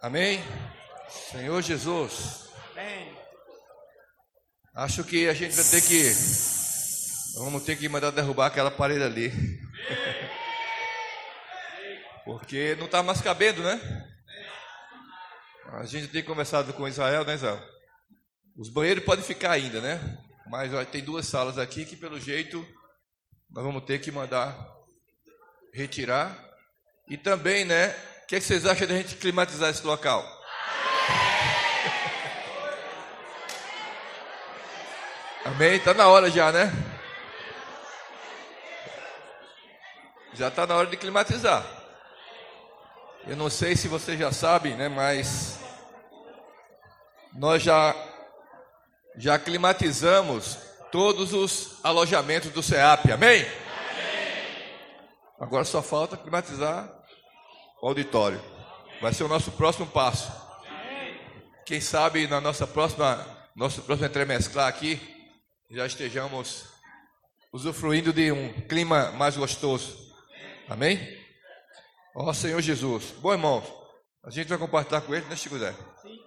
Amém? Senhor Jesus. Amém. Acho que a gente vai ter que... Vamos ter que mandar derrubar aquela parede ali. Porque não está mais cabendo, né? A gente tem conversado com Israel, né, Israel? Os banheiros podem ficar ainda, né? Mas ó, tem duas salas aqui que, pelo jeito, nós vamos ter que mandar retirar. E também, né? O que vocês acham da gente climatizar esse local? Amém? Está na hora já, né? Já está na hora de climatizar. Eu não sei se você já sabe, né? Mas nós já climatizamos todos os alojamentos do SEAP. Amém? Agora só falta climatizar o auditório. Vai ser o nosso próximo passo. Quem sabe na nosso próximo entremesclar aqui, já estejamos usufruindo de um clima mais gostoso. Amém? Ó Senhor Jesus. Bom, irmãos, a gente vai compartilhar com ele, né, Chico Zé? Sim.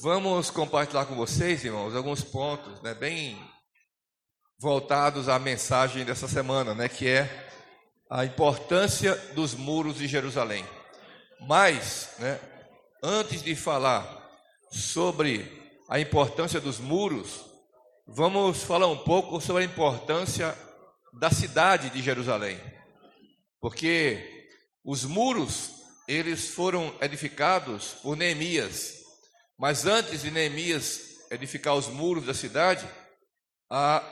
Vamos compartilhar com vocês, irmãos, alguns pontos, né, bem voltados à mensagem dessa semana, né, que é a importância dos muros de Jerusalém. Mas, né, antes de falar sobre a importância dos muros, vamos falar um pouco sobre a importância da cidade de Jerusalém. Porque os muros, eles foram edificados por Neemias. Mas antes de Neemias edificar os muros da cidade,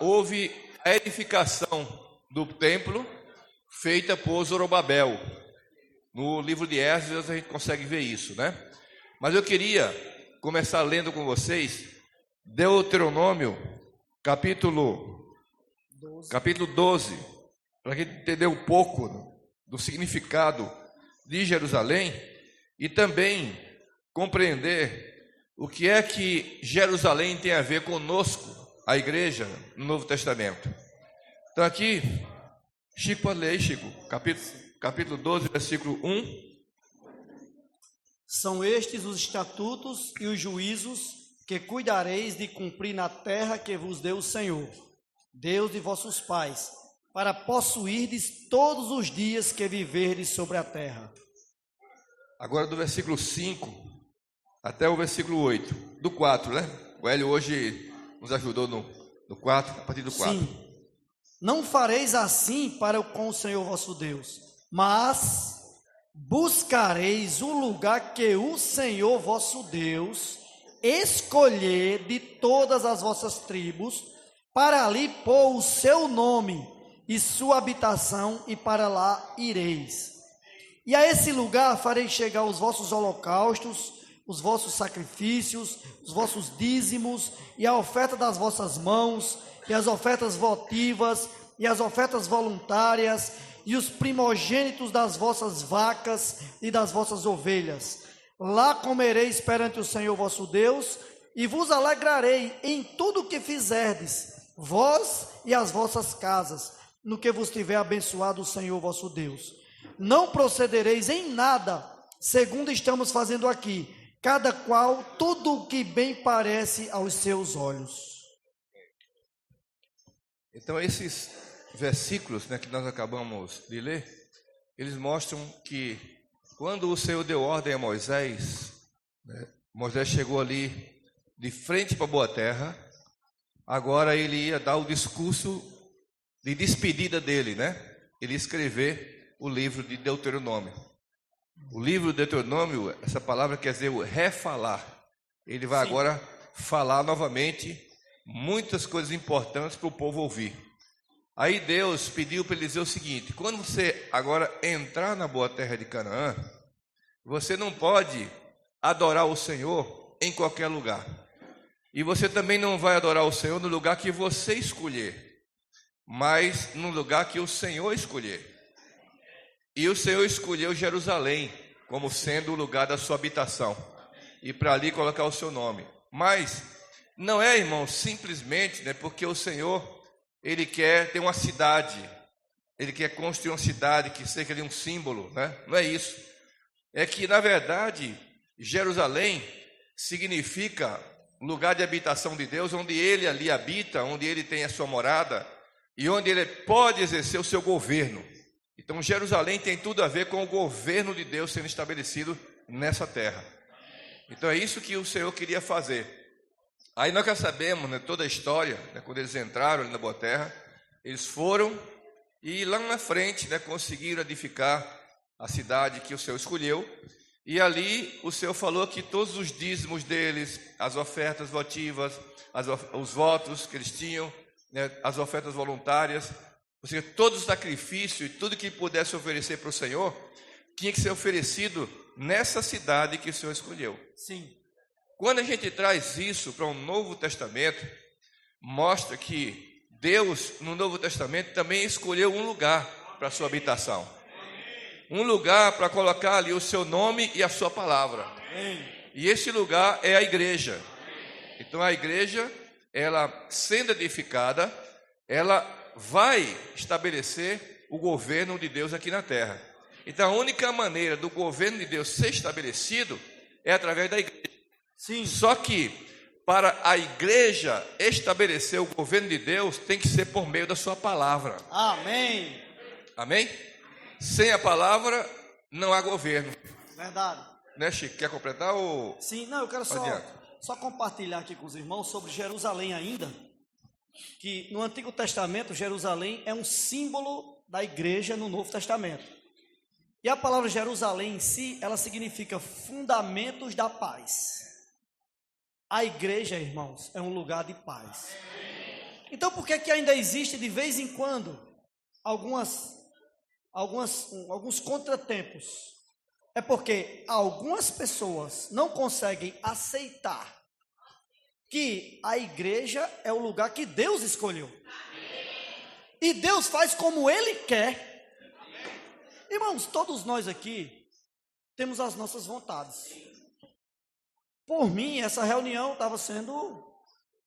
houve a edificação do templo feita por Zorobabel. No livro de Esdras a gente consegue ver isso, né? Mas eu queria começar lendo com vocês Deuteronômio, capítulo 12, para a gente entender um pouco do significado de Jerusalém e também compreender o que é que Jerusalém tem a ver conosco, a igreja, no Novo Testamento. Então aqui, Chico, pode ler aí, Chico, capítulo 12, versículo 1. São estes os estatutos e os juízos que cuidareis de cumprir na terra que vos deu o Senhor, Deus de vossos pais, para possuirdes todos os dias que viverdes sobre a terra. Agora do versículo 5 até o versículo 8, do 4, né? O Hélio hoje nos ajudou no 4, a partir do 4. Sim. Não fareis assim para com o Senhor vosso Deus, mas buscareis o lugar que o Senhor vosso Deus escolher de todas as vossas tribos, para ali pôr o seu nome e sua habitação, e para lá ireis. E a esse lugar fareis chegar os vossos holocaustos, os vossos sacrifícios, os vossos dízimos, e a oferta das vossas mãos, e as ofertas votivas, e as ofertas voluntárias, e os primogênitos das vossas vacas e das vossas ovelhas. Lá comereis perante o Senhor vosso Deus, e vos alegrarei em tudo o que fizerdes, vós e as vossas casas, no que vos tiver abençoado o Senhor vosso Deus. Não procedereis em nada, segundo estamos fazendo aqui, cada qual tudo o que bem parece aos seus olhos. Então esses versículos, né, que nós acabamos de ler, eles mostram que quando o Senhor deu ordem a Moisés, né, Moisés chegou ali de frente para a boa terra. Agora ele ia dar o discurso de despedida dele, né? Ele ia escrever o livro de Deuteronômio. O livro de Deuteronômio, essa palavra quer dizer o refalar. Ele vai agora falar novamente muitas coisas importantes para o povo ouvir. Aí Deus pediu para ele dizer o seguinte: quando você agora entrar na boa terra de Canaã, você não pode adorar o Senhor em qualquer lugar. E você também não vai adorar o Senhor no lugar que você escolher, mas no lugar que o Senhor escolher. E o Senhor escolheu Jerusalém como sendo o lugar da sua habitação, e para ali colocar o seu nome. Mas não é, irmão, simplesmente, né, porque o Senhor, Ele quer ter uma cidade, Ele quer construir uma cidade que seja ali um símbolo, né? Não é isso. é que, na verdade, Jerusalém significa lugar de habitação de Deus, onde Ele ali habita, onde Ele tem a sua morada e onde Ele pode exercer o seu governo. Então, Jerusalém tem tudo a ver com o governo de Deus sendo estabelecido nessa terra. Então, é isso que o Senhor queria fazer. Aí nós já sabemos, né, toda a história, né, quando eles entraram ali na Boa Terra, eles foram e lá na frente, né, conseguiram edificar a cidade que o Senhor escolheu. E ali o Senhor falou que todos os dízimos deles, as ofertas votivas, os votos que eles tinham, né, as ofertas voluntárias, ou seja, todo o sacrifício e tudo que pudesse oferecer para o Senhor, tinha que ser oferecido nessa cidade que o Senhor escolheu. Sim. Quando a gente traz isso para um Novo Testamento, mostra que Deus, no Novo Testamento, também escolheu um lugar para a sua habitação. Um lugar para colocar ali o seu nome e a sua palavra. E esse lugar é a igreja. Então a igreja, ela sendo edificada, ela vai estabelecer o governo de Deus aqui na terra. Então a única maneira do governo de Deus ser estabelecido é através da igreja. Sim. Só que para a igreja estabelecer o governo de Deus, tem que ser por meio da sua palavra. Amém. Amém? Sem a palavra, não há governo. Verdade. Né, Chico? Quer completar ou... Sim, não, eu quero só compartilhar aqui com os irmãos sobre Jerusalém ainda, que no Antigo Testamento, Jerusalém é um símbolo da igreja no Novo Testamento. E a palavra Jerusalém em si, ela significa fundamentos da paz. A igreja, irmãos, é um lugar de paz. Então, por que ainda existe de vez em quando alguns contratempos? É porque algumas pessoas não conseguem aceitar que a igreja é o lugar que Deus escolheu. E Deus faz como Ele quer. Irmãos, todos nós aqui temos as nossas vontades. Por mim, essa reunião estava sendo,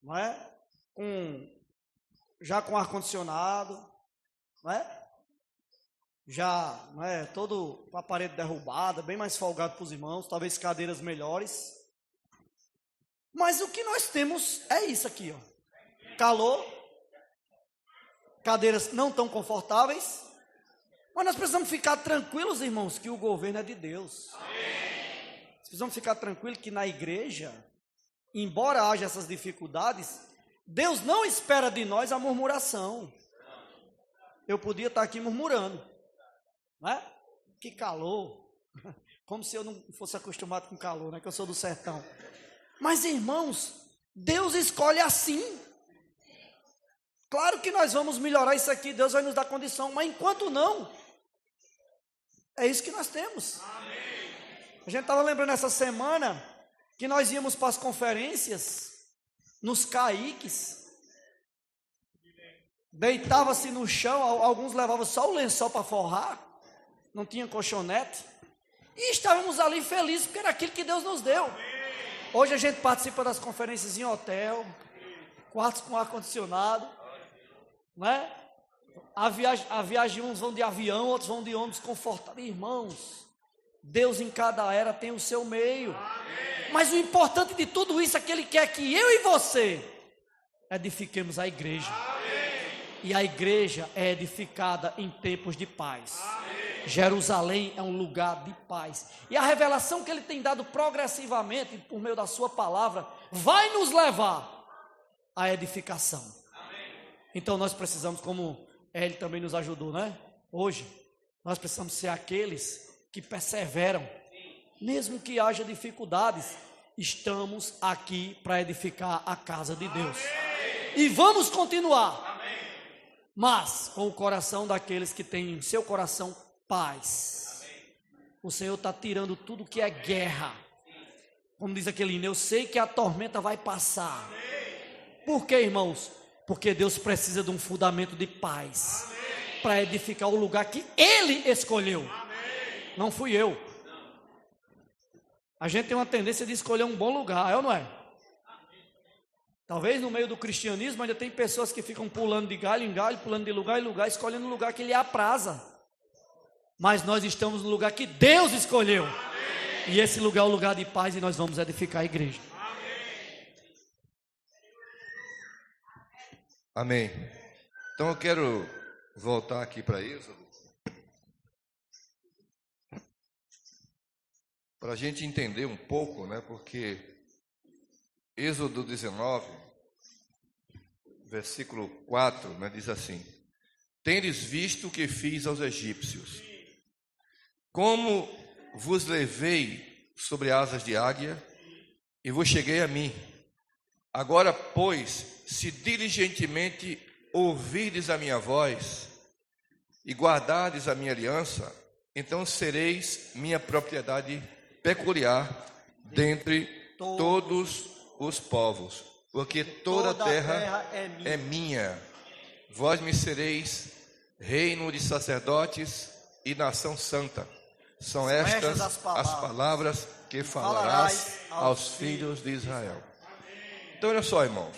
não é, já com ar-condicionado, não é? Já, não é, todo com a parede derrubada, bem mais folgado para os irmãos, talvez cadeiras melhores. Mas o que nós temos é isso aqui, ó. Calor, cadeiras não tão confortáveis, mas nós precisamos ficar tranquilos, irmãos, que o governo é de Deus. Precisamos ficar tranquilos que na igreja, embora haja essas dificuldades, Deus não espera de nós a murmuração. Eu podia estar aqui murmurando, não é? Que calor, como se eu não fosse acostumado com calor, né? Que eu sou do sertão. Mas irmãos, Deus escolhe assim. Claro que nós vamos melhorar isso aqui, Deus vai nos dar condição, mas enquanto não, é isso que nós temos. A gente estava lembrando essa semana que nós íamos para as conferências, nos caiques, deitava-se no chão, alguns levavam só o lençol para forrar, não tinha colchonete, e estávamos ali felizes porque era aquilo que Deus nos deu. Hoje a gente participa das conferências em hotel, quartos com ar-condicionado, né? A viagem, uns vão de avião, outros vão de ônibus confortável. Irmãos, Deus em cada era tem o seu meio. Mas o importante de tudo isso é que Ele quer que eu e você edifiquemos a igreja. E a igreja é edificada em tempos de paz. Jerusalém é um lugar de paz. E a revelação que Ele tem dado progressivamente, por meio da sua palavra, vai nos levar à edificação. Então nós precisamos, como Ele também nos ajudou, né? Hoje, nós precisamos ser aqueles que perseveram, mesmo que haja dificuldades, estamos aqui para edificar a casa de Deus. E vamos continuar, mas com o coração daqueles que têm em seu coração paz. O Senhor está tirando tudo que é guerra. Como diz aquele hino, eu sei que a tormenta vai passar. Por quê, irmãos? Porque Deus precisa de um fundamento de paz para edificar o lugar que Ele escolheu. Não fui eu. A gente tem uma tendência de escolher um bom lugar, é ou não é? Talvez no meio do cristianismo ainda tem pessoas que ficam pulando de galho em galho, pulando de lugar em lugar, escolhendo o lugar que lhe apraza. Mas nós estamos no lugar que Deus escolheu. E esse lugar é o lugar de paz e nós vamos edificar a igreja. Amém. Então eu quero voltar aqui para Êxodo, para a gente entender um pouco, né? Porque Êxodo 19, versículo 4, né, diz assim: tendes visto o que fiz aos egípcios, como vos levei sobre asas de águia e vos cheguei a mim. Agora, pois, se diligentemente ouvirdes a minha voz e guardardes a minha aliança, então sereis minha propriedade peculiar dentre todos os povos, porque toda a terra é minha. Vós me sereis reino de sacerdotes e nação santa. São estas as palavras que falarás aos filhos de Israel. Então, olha só, irmãos.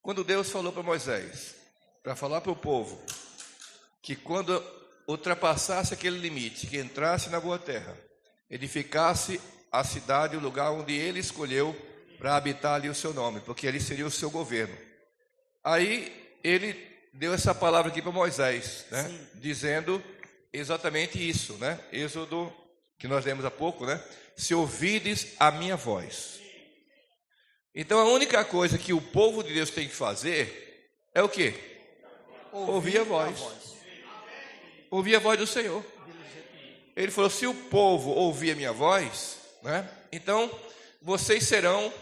Quando Deus falou para Moisés, para falar para o povo, que quando ultrapassasse aquele limite, que entrasse na boa terra, edificasse a cidade, o lugar onde ele escolheu para habitar ali o seu nome, porque ele seria o seu governo. Aí ele deu essa palavra aqui para Moisés, né? Dizendo exatamente isso, né? Êxodo, que nós lemos há pouco, né? Se ouvides a minha voz. Então a única coisa que o povo de Deus tem que fazer é o quê? Ouvir a voz. Ouvir a voz do Senhor. Ele falou: se o povo ouvir a minha voz, né? Então vocês serão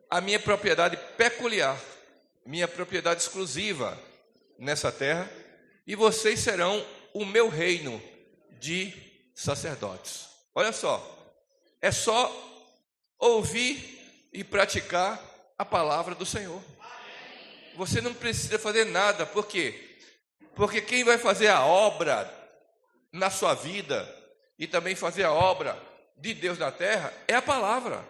a minha propriedade peculiar, minha propriedade exclusiva nessa terra, e vocês serão o meu reino de sacerdotes. Olha só, é só ouvir e praticar a palavra do Senhor. Você não precisa fazer nada. Por quê? Porque quem vai fazer a obra na sua vida e também fazer a obra de Deus na terra é a palavra.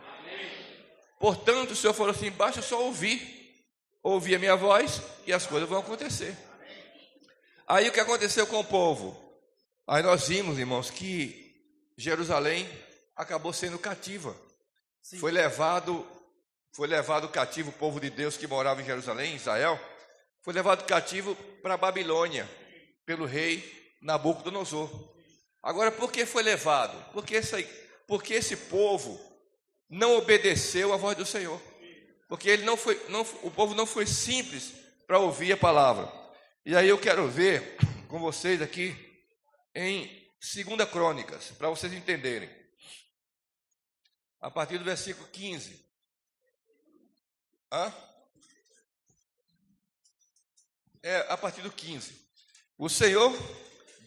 Portanto, o Senhor falou assim: basta só ouvir a minha voz e as coisas vão acontecer. Aí o que aconteceu com o povo? Aí nós vimos, irmãos, que Jerusalém acabou sendo cativa. Sim. Foi levado cativo o povo de Deus que morava em Jerusalém, Israel, foi levado cativo para a Babilônia, pelo rei Nabucodonosor. Agora, por que foi levado? Porque esse povo não obedeceu à voz do Senhor. Porque o povo não foi simples para ouvir a palavra. E aí eu quero ver com vocês aqui em 2 Crônicas, para vocês entenderem. A partir do versículo 15. A partir do 15. O Senhor,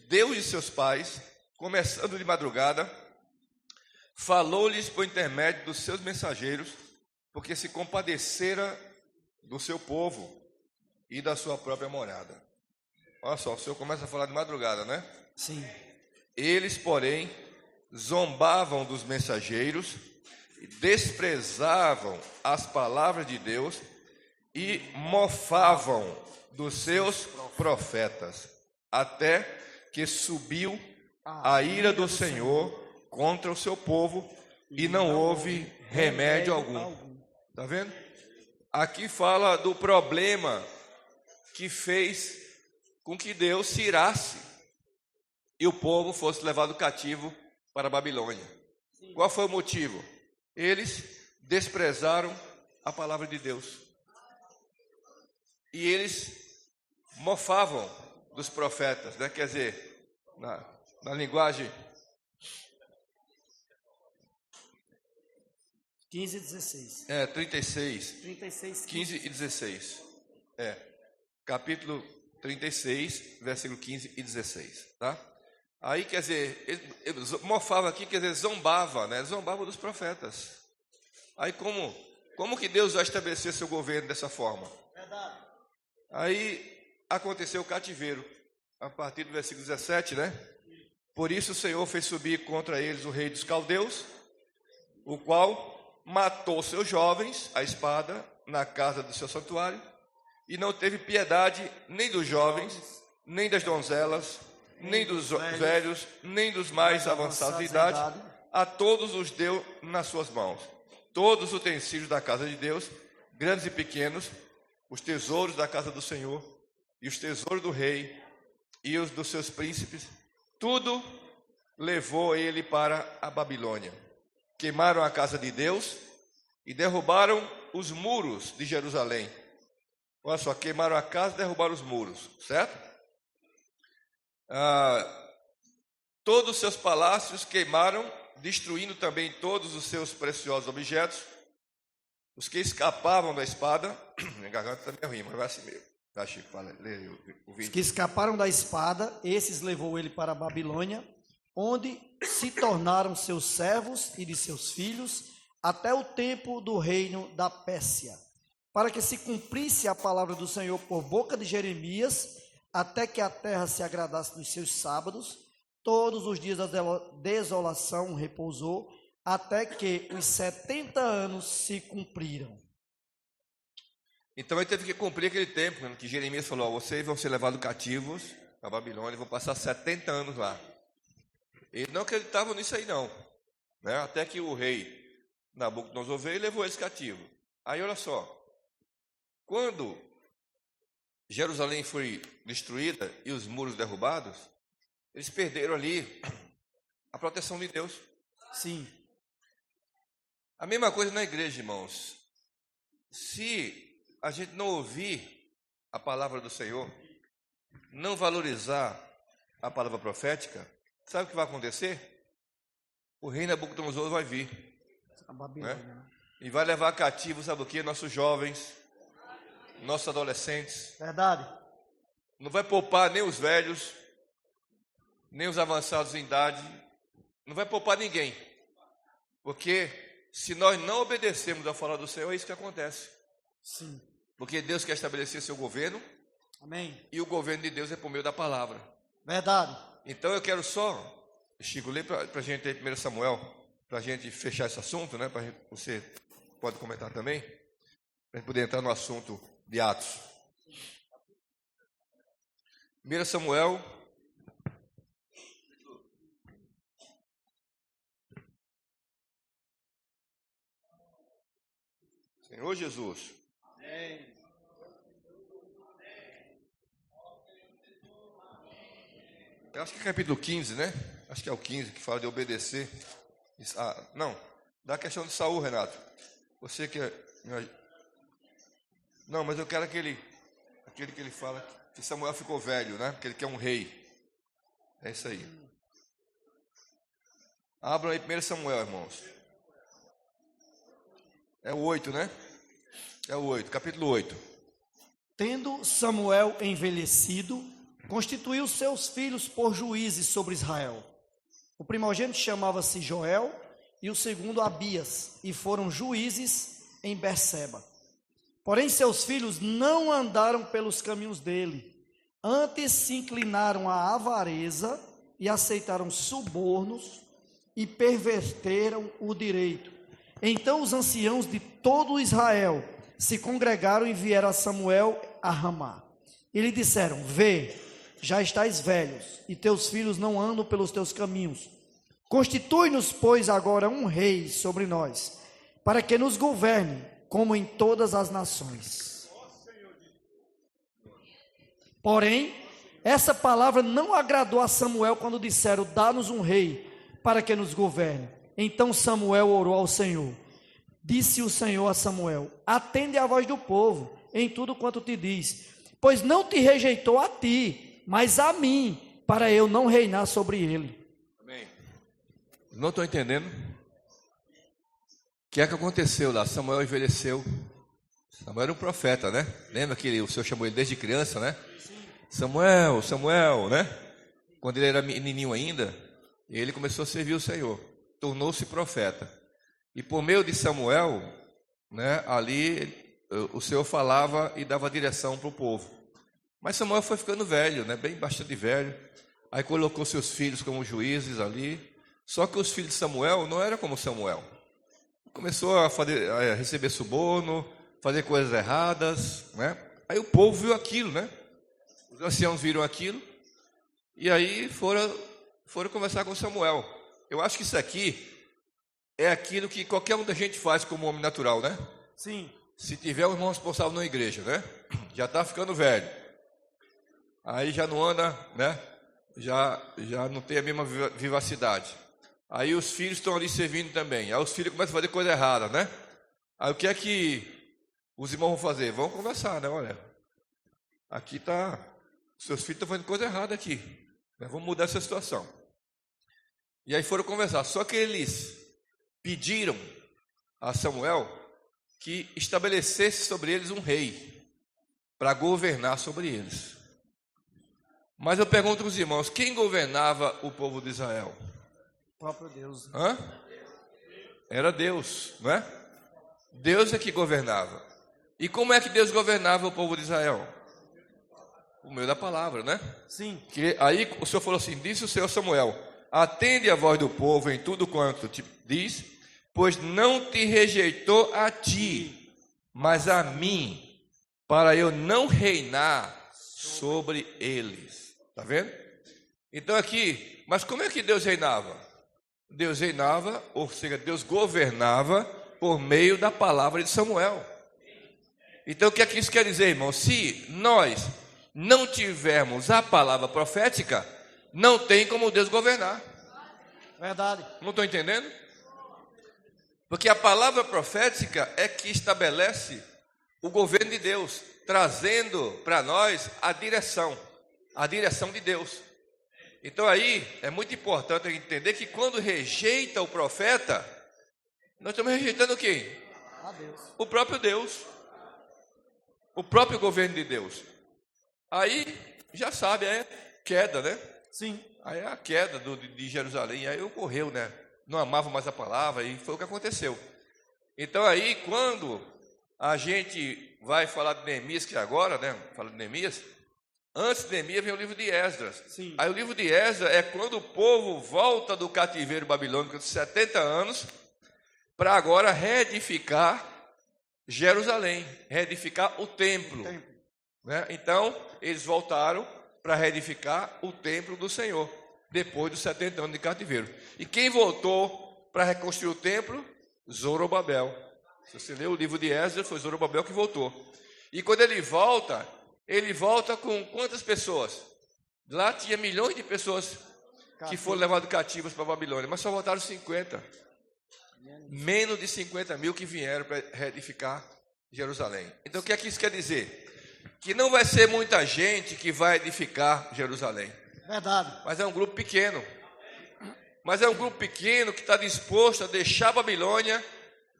Deus de seus pais, começando de madrugada, falou-lhes por intermédio dos seus mensageiros, porque se compadecera do seu povo e da sua própria morada. Olha só, o Senhor começa a falar de madrugada, né? Sim. Eles, porém, zombavam dos mensageiros, desprezavam as palavras de Deus e mofavam dos seus profetas, até que subiu a ira do Senhor contra o seu povo e não houve remédio algum. Está vendo? Aqui fala do problema que fez com que Deus se irasse e o povo fosse levado cativo para a Babilônia. Qual foi o motivo? Eles desprezaram a palavra de Deus. E eles mofavam dos profetas, né? Quer dizer, na linguagem 15 e 16. 36, 15 e 16. Capítulo 36, versículo 15 e 16, tá? Aí, quer dizer, ele mofava aqui, quer dizer, zombava, né? Zombava dos profetas. Aí, como que Deus vai estabelecer seu governo dessa forma? Verdade. Aí, aconteceu o cativeiro, a partir do versículo 17, né? Por isso o Senhor fez subir contra eles o rei dos caldeus, o qual matou seus jovens, a espada, na casa do seu santuário, e não teve piedade nem dos jovens, nem das donzelas, nem dos velhos, nem dos mais avançados de idade, a todos os deu nas suas mãos. Todos os utensílios da casa de Deus, grandes e pequenos, os tesouros da casa do Senhor, e os tesouros do rei, e os dos seus príncipes, tudo levou ele para a Babilônia. Queimaram a casa de Deus e derrubaram os muros de Jerusalém. Olha só, queimaram a casa e derrubaram os muros, certo? Todos os seus palácios queimaram, destruindo também todos os seus preciosos objetos. Os que escapavam da espada, minha garganta está meio ruim, mas vai assim mesmo. Tá, Chico, fala, lê o vídeo. Os que escaparam da espada, esses levou ele para a Babilônia, onde se tornaram seus servos e de seus filhos, até o tempo do reino da Pérsia, para que se cumprisse a palavra do Senhor por boca de Jeremias, até que a terra se agradasse nos seus sábados. Todos os dias da desolação repousou, até que os 70 anos se cumpriram. Então ele teve que cumprir aquele tempo, que Jeremias falou: vocês vão ser levados cativos para a Babilônia, vão passar 70 anos lá. Eles não acreditavam nisso aí não, né? Até que o rei Nabucodonosor veio e levou eles cativos. Aí olha só, quando Jerusalém foi destruída e os muros derrubados, eles perderam ali a proteção de Deus. Sim. A mesma coisa na igreja, irmãos. Se a gente não ouvir a palavra do Senhor, não valorizar a palavra profética, sabe o que vai acontecer? O rei Nabucodonosor vai vir, né? E vai levar cativo, sabe o que? Nossos jovens, nossos adolescentes. Verdade. Não vai poupar nem os velhos, nem os avançados em idade, não vai poupar ninguém. Porque se nós não obedecermos à fala do Senhor, é isso que acontece. Sim. Porque Deus quer estabelecer seu governo. Amém. E o governo de Deus é por meio da palavra. Verdade. Então eu quero só, Chico, ler para a gente aí 1 Samuel, para a gente fechar esse assunto, né? Você pode comentar também, para a gente poder entrar no assunto de Atos. 1 Samuel, Senhor Jesus. Eu acho que é capítulo 15, né? Acho que é o 15 que fala de obedecer. Não, da questão de Saul, Renato. Você que não, mas eu quero aquele que ele fala que Samuel ficou velho, né? Porque ele quer um rei. É isso aí. Abram aí 1 Samuel, irmãos. É o 8, né? É o 8, capítulo 8. Tendo Samuel envelhecido, constituiu seus filhos por juízes sobre Israel. O primogênito chamava-se Joel e o segundo Abias, e foram juízes em Berseba. Porém seus filhos não andaram pelos caminhos dele, antes se inclinaram à avareza e aceitaram subornos e perverteram o direito. Então os anciãos de todo Israel se congregaram e vieram a Samuel a Ramá. E lhe disseram: vê, já estais velhos, e teus filhos não andam pelos teus caminhos. Constitui-nos, pois, agora um rei sobre nós, para que nos governe, como em todas as nações. Porém, essa palavra não agradou a Samuel quando disseram: dá-nos um rei, para que nos governe. Então Samuel orou ao Senhor. Disse o Senhor a Samuel: atende à voz do povo, em tudo quanto te diz, pois não te rejeitou a ti, mas a mim, para eu não reinar sobre ele. Amém. Não estou entendendo. O que é que aconteceu lá? Samuel envelheceu. Samuel era um profeta, né? Lembra que o Senhor chamou ele desde criança, né? Samuel, Samuel, né? Quando ele era menininho ainda, ele começou a servir o Senhor. Tornou-se profeta. E por meio de Samuel, né, ali o Senhor falava e dava direção para o povo. Mas Samuel foi ficando velho, né, bem bastante velho. Aí colocou seus filhos como juízes ali. Só que os filhos de Samuel não eram como Samuel. Começou a receber suborno, fazer coisas erradas, né? Aí o povo viu aquilo, né? Os anciãos viram aquilo e aí foram conversar com Samuel. Eu acho que isso aqui é aquilo que qualquer um da gente faz como homem natural, né? Sim. Se tiver um irmão responsável na igreja, né? Já está ficando velho. Aí já não anda, né? Já não tem a mesma vivacidade. Aí os filhos estão ali servindo também. Aí os filhos começam a fazer coisa errada, né? Aí o que é que os irmãos vão fazer? Vão conversar, né? Olha, aqui tá, seus filhos estão fazendo coisa errada aqui, né? Vamos mudar essa situação. E aí foram conversar. Só que eles pediram a Samuel que estabelecesse sobre eles um rei para governar sobre eles. Mas eu pergunto aos irmãos, quem governava o povo de Israel? O próprio Deus. Era Deus, não é? Deus é que governava. E como é que Deus governava o povo de Israel? Por meio da palavra, né? Sim. Que aí o Senhor falou assim, disse o Senhor Samuel, atende a voz do povo em tudo quanto te diz, pois não te rejeitou a ti, mas a mim, para eu não reinar sobre eles. Está vendo? Então aqui, mas como é que Deus reinava? Deus reinava, ou seja, Deus governava por meio da palavra de Samuel. Então o que é que isso quer dizer, irmão? Se nós não tivermos a palavra profética, não tem como Deus governar. Verdade. Não estou entendendo? Porque a palavra profética é que estabelece o governo de Deus, trazendo para nós a direção de Deus. Então aí é muito importante entender que quando rejeita o profeta, nós estamos rejeitando quem? A Deus. O próprio Deus. O próprio governo de Deus. Aí, já sabe, é queda, né? Sim. Aí é a queda de Jerusalém, aí ocorreu, né? Não amava mais a palavra e foi o que aconteceu. Então aí, quando a gente vai falar de Neemias, que agora, né? Fala de Neemias, antes de Neemias vem o livro de Esdras. Sim. Aí o livro de Esdras é quando o povo volta do cativeiro babilônico de 70 anos, para agora reedificar Jerusalém, reedificar o templo. Né? Então, eles voltaram para reedificar o templo do Senhor, depois dos 70 anos de cativeiro. E quem voltou para reconstruir o templo? Zorobabel. Se você ler o livro de Esdras, foi Zorobabel que voltou. E quando ele volta com quantas pessoas? Lá tinha milhões de pessoas que foram levadas cativas para a Babilônia, mas só voltaram 50. Menos de 50 mil que vieram para reedificar Jerusalém. Então o que é que isso quer dizer? Que não vai ser muita gente que vai edificar Jerusalém. Verdade. Mas é um grupo pequeno. Mas é um grupo pequeno que está disposto a deixar a Babilônia,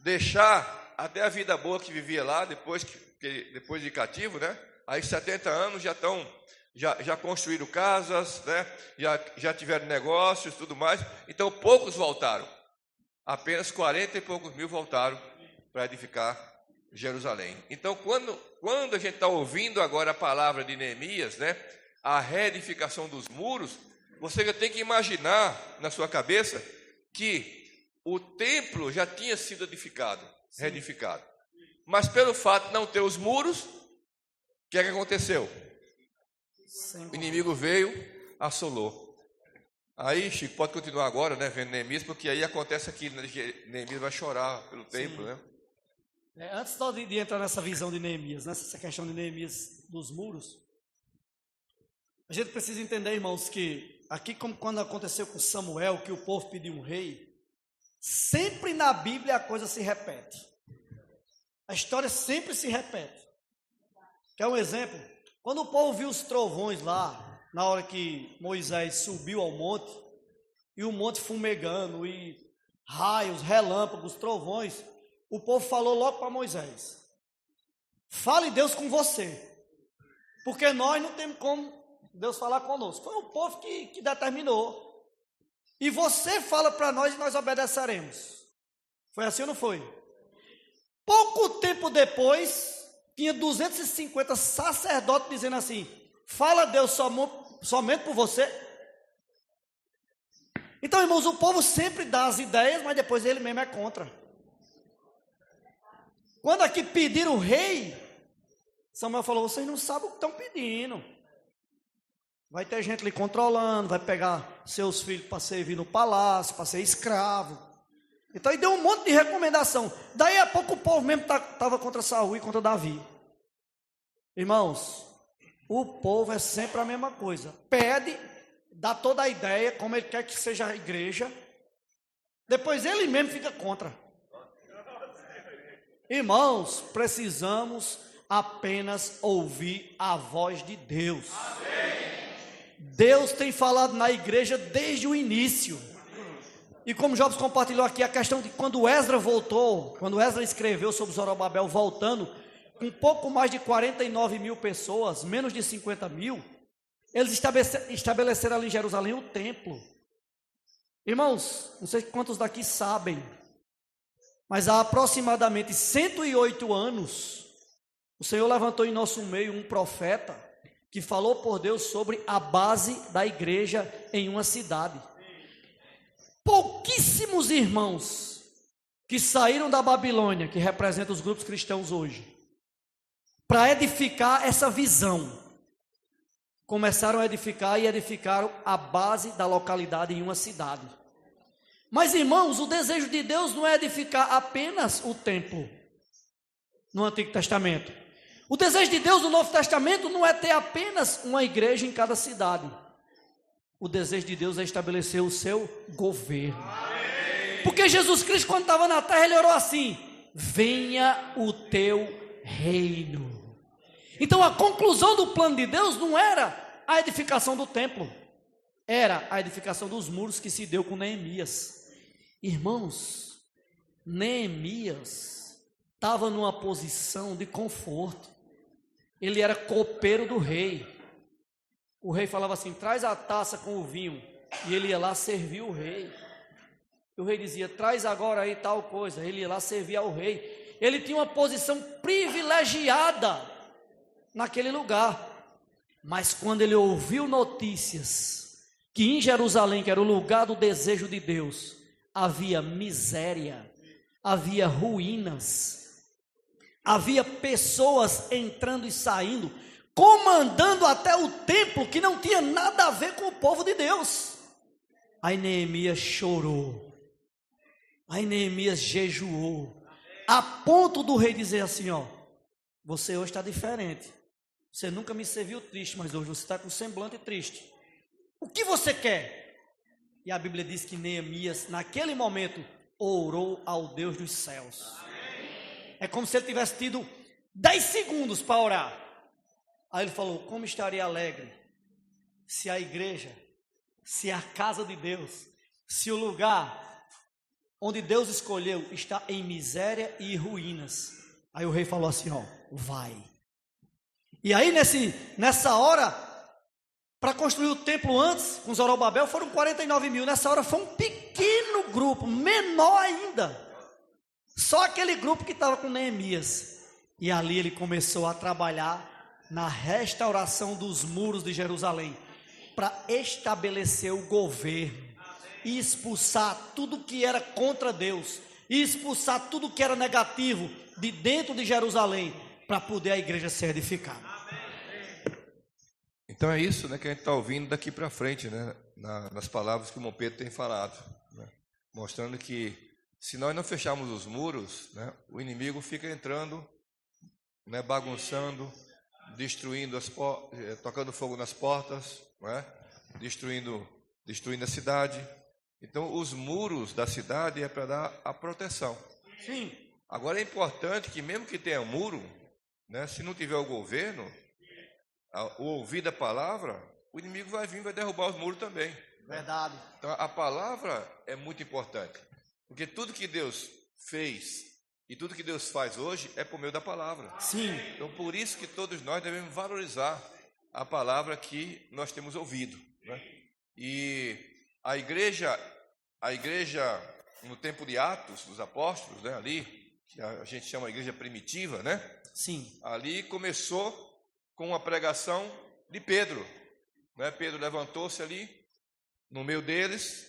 deixar até a vida boa que vivia lá, depois de cativo, né? Aí 70 anos já construíram casas, né? Já tiveram negócios, tudo mais. Então poucos voltaram. Apenas 40 e poucos mil voltaram para edificar Jerusalém. Então, quando a gente está ouvindo agora a palavra de Neemias, né, a reedificação dos muros, você já tem que imaginar na sua cabeça que o templo já tinha sido edificado, reedificado. Mas pelo fato de não ter os muros, o que é que aconteceu? O inimigo veio, assolou. Aí, Chico, pode continuar agora, né, vendo Neemias, porque aí acontece aquilo, né, Neemias vai chorar pelo templo, né? Antes de entrar nessa visão de Neemias, nessa questão de Neemias dos muros, a gente precisa entender, irmãos, que aqui como quando aconteceu com Samuel, que o povo pediu um rei, sempre na Bíblia a coisa se repete. A história sempre se repete. Quer um exemplo? Quando o povo viu os trovões lá, na hora que Moisés subiu ao monte, e o monte fumegando, e raios, relâmpagos, trovões, o povo falou logo para Moisés: fale Deus com você, porque nós não temos como Deus falar conosco. Foi o povo que determinou. E você fala para nós e nós obedeceremos. Foi assim ou não foi? Pouco tempo depois, tinha 250 sacerdotes dizendo assim: fala Deus somente por você. Então, irmãos, o povo sempre dá as ideias, mas depois ele mesmo é contra. Quando aqui pediram o rei, Samuel falou: vocês não sabem o que estão pedindo. Vai ter gente lhe controlando, vai pegar seus filhos para servir no palácio, para ser escravo. Então ele deu um monte de recomendação. Daí a pouco o povo mesmo estava contra Saul e contra Davi. Irmãos, o povo é sempre a mesma coisa. Pede, dá toda a ideia, como ele quer que seja a igreja. Depois ele mesmo fica contra. Irmãos, precisamos apenas ouvir a voz de Deus. Deus tem falado na igreja desde o início. E como Jobs compartilhou aqui, a questão de quando Esdras voltou, quando Esdras escreveu sobre Zorobabel voltando, com pouco mais de 49 mil pessoas, menos de 50 mil, eles estabeleceram ali em Jerusalém o templo. Irmãos, não sei quantos daqui sabem, mas há aproximadamente 108 anos, o Senhor levantou em nosso meio um profeta que falou por Deus sobre a base da igreja em uma cidade. Pouquíssimos irmãos que saíram da Babilônia, que representam os grupos cristãos hoje, para edificar essa visão, começaram a edificar e edificaram a base da localidade em uma cidade. Mas, irmãos, o desejo de Deus não é edificar apenas o templo no Antigo Testamento. O desejo de Deus no Novo Testamento não é ter apenas uma igreja em cada cidade. O desejo de Deus é estabelecer o seu governo. Porque Jesus Cristo, quando estava na terra, ele orou assim: venha o teu reino. Então a conclusão do plano de Deus não era a edificação do templo, era a edificação dos muros que se deu com Neemias. Irmãos, Neemias estava numa posição de conforto. Ele era copeiro do rei. O rei falava assim: traz a taça com o vinho, e ele ia lá servir o rei. E o rei dizia: traz agora aí tal coisa, ele ia lá servir ao rei. Ele tinha uma posição privilegiada naquele lugar. Mas quando ele ouviu notícias que em Jerusalém, que era o lugar do desejo de Deus, havia miséria, havia ruínas, havia pessoas entrando e saindo, comandando até o templo, que não tinha nada a ver com o povo de Deus. Aí Neemias chorou, aí Neemias jejuou, a ponto do rei dizer assim: ó, você hoje está diferente, você nunca me serviu triste, mas hoje você está com semblante triste, o que você quer? E a Bíblia diz que Neemias, naquele momento, orou ao Deus dos céus. É como se ele tivesse tido 10 segundos para orar. Aí ele falou: como estaria alegre se a igreja, se a casa de Deus, se o lugar onde Deus escolheu está em miséria e ruínas. Aí o rei falou assim: ó, vai. E aí nessa hora, para construir o templo antes, com Zorobabel, foram 49 mil. Nessa hora foi um pequeno grupo, menor ainda. Só aquele grupo que estava com Neemias. E ali ele começou a trabalhar na restauração dos muros de Jerusalém, para estabelecer o governo, e expulsar tudo que era contra Deus, e expulsar tudo que era negativo de dentro de Jerusalém, para poder a igreja ser edificada. Então é isso, né, que a gente está ouvindo daqui para frente, né, nas palavras que o irmão Pedro tem falado, né, mostrando que se nós não fecharmos os muros, né, o inimigo fica entrando, né, bagunçando, destruindo tocando fogo nas portas, né, destruindo a cidade. Então os muros da cidade é para dar a proteção. Sim. Agora é importante que mesmo que tenha muro, né, se não tiver o governo, o ouvir da palavra, o inimigo vai vir, vai derrubar os muros também. Verdade. Então a palavra é muito importante, porque tudo que Deus fez e tudo que Deus faz hoje é por meio da palavra. Sim. Então por isso que todos nós devemos valorizar a palavra que nós temos ouvido, né? E a igreja no tempo de Atos dos Apóstolos, né, ali, que a gente chama de igreja primitiva, né? Sim. Ali começou com uma pregação de Pedro, né? Pedro levantou-se ali no meio deles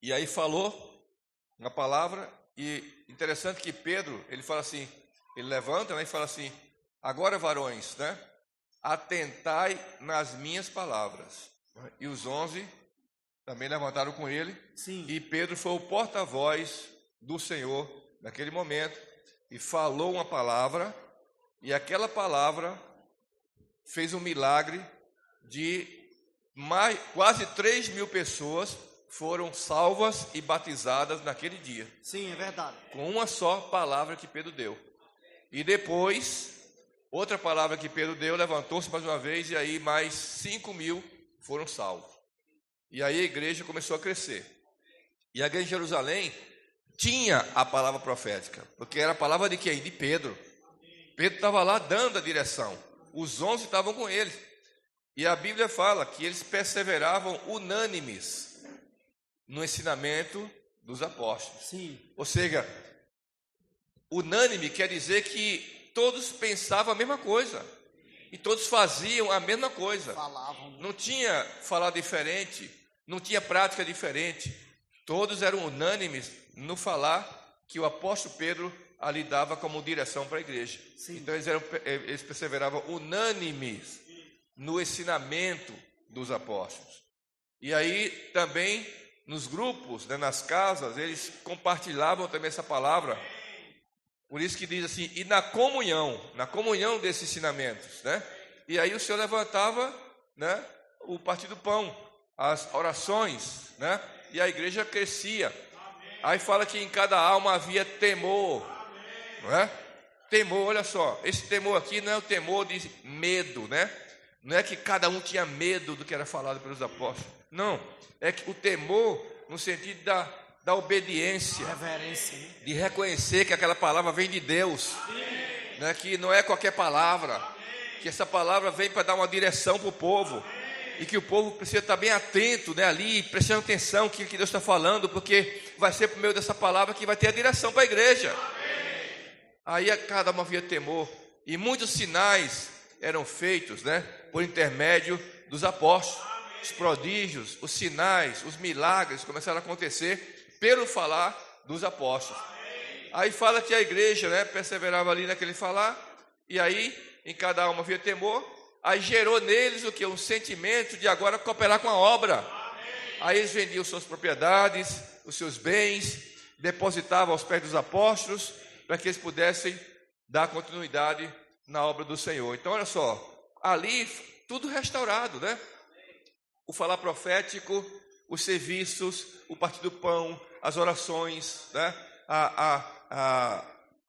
e aí falou uma palavra. E interessante que Pedro, ele fala assim, ele levanta, né, e fala assim: agora, varões, né, atentai nas minhas palavras. E os 11 também levantaram com ele. Sim. E Pedro foi o porta-voz do Senhor naquele momento e falou uma palavra, e aquela palavra fez um milagre de quase 3.000 pessoas foram salvas e batizadas naquele dia. Sim, é verdade. Com uma só palavra que Pedro deu. E depois, outra palavra que Pedro deu, levantou-se mais uma vez, e aí mais 5.000 foram salvos. E aí a igreja começou a crescer. E a igreja de Jerusalém tinha a palavra profética, porque era a palavra de quem? De Pedro. Pedro estava lá dando a direção. Os 11 estavam com ele. E a Bíblia fala que eles perseveravam unânimes no ensinamento dos apóstolos. Sim. Ou seja, unânime quer dizer que todos pensavam a mesma coisa. E todos faziam a mesma coisa. Falavam. Não tinha falar diferente, não tinha prática diferente. Todos eram unânimes no falar que o apóstolo Pedro ali dava como direção para a igreja. Sim. Então eles perseveravam unânimes no ensinamento dos apóstolos. E aí também nos grupos, né, nas casas, eles compartilhavam também essa palavra. Por isso que diz assim, e na comunhão desses ensinamentos, né? E aí o Senhor levantava, né, o partir do pão, as orações, né? E a igreja crescia. Aí fala que em cada alma havia temor, não é? Temor, olha só, esse temor aqui não é o temor de medo, né? Não é que cada um tinha medo do que era falado pelos apóstolos. Não, é que o temor no sentido da obediência, Reverência, né? de reconhecer que aquela palavra vem de Deus, né? Que não é qualquer palavra, que essa palavra vem para dar uma direção para o povo, e que o povo precisa estar bem atento, né, ali, prestando atenção no que Deus está falando, porque vai ser por meio dessa palavra que vai ter a direção para a igreja. Aí a cada um havia temor, e muitos sinais eram feitos, né, por intermédio dos apóstolos. Os prodígios, os sinais, os milagres começaram a acontecer pelo falar dos apóstolos. Aí fala que a igreja, né, perseverava ali naquele falar, e aí em cada alma havia temor. Aí gerou neles o que? Um sentimento de agora cooperar com a obra. Aí eles vendiam suas propriedades, os seus bens, depositavam aos pés dos apóstolos, para que eles pudessem dar continuidade na obra do Senhor. Então, olha só, ali tudo restaurado, né? O falar profético, os serviços, o partir do pão, as orações, né?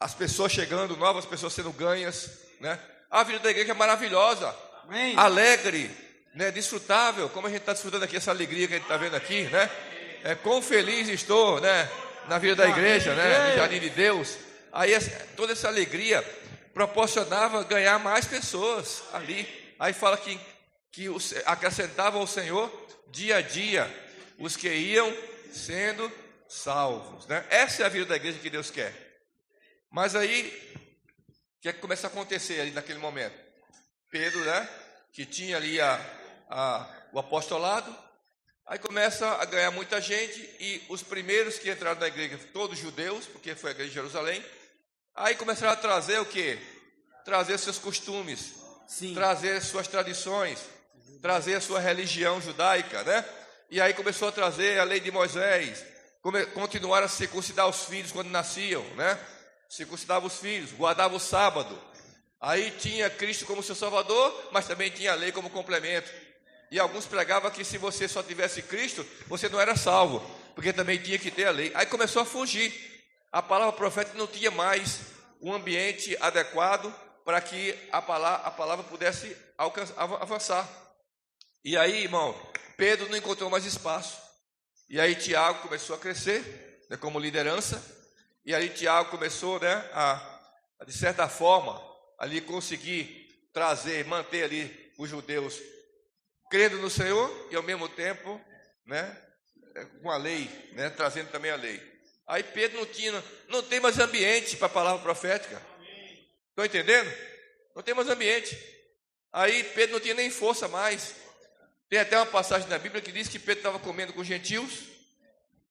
As pessoas chegando, novas pessoas sendo ganhas, né? A vida da igreja é maravilhosa, Amém. alegre, né? Desfrutável, como a gente está desfrutando aqui, essa alegria que a gente está vendo aqui, né? Quão feliz estou, né? Na vida da igreja, né? No jardim de Deus. Aí toda essa alegria proporcionava ganhar mais pessoas ali. Aí fala que acrescentava ao Senhor dia a dia os que iam sendo salvos, né? Essa é a vida da igreja que Deus quer. Mas aí o que é que começa a acontecer ali naquele momento? Pedro, né, que tinha ali o apostolado, aí começa a ganhar muita gente, e os primeiros que entraram na igreja, todos judeus, porque foi a igreja de Jerusalém, aí começaram a trazer o quê? Trazer seus costumes, Sim. trazer suas tradições, trazer a sua religião judaica, né? E aí começou a trazer a lei de Moisés, continuaram a circuncidar os filhos quando nasciam, né? Circuncidava os filhos, guardava o sábado. Aí tinha Cristo como seu Salvador, mas também tinha a lei como complemento. E alguns pregavam que se você só tivesse Cristo, você não era salvo, porque também tinha que ter a lei. Aí começou a fugir. A palavra profética não tinha mais um ambiente adequado para que a palavra pudesse avançar. E aí, irmão, Pedro não encontrou mais espaço. E aí Tiago começou a crescer, né, como liderança. E aí Tiago começou, né, a de certa forma, ali conseguir manter ali os judeus crendo no Senhor e ao mesmo tempo, né, com a lei, né, trazendo também a lei. Aí Pedro não tem mais ambiente para a palavra profética. Estão entendendo? Não tem mais ambiente. Aí Pedro não tinha nem força mais. Tem até uma passagem na Bíblia que diz que Pedro estava comendo com os gentios.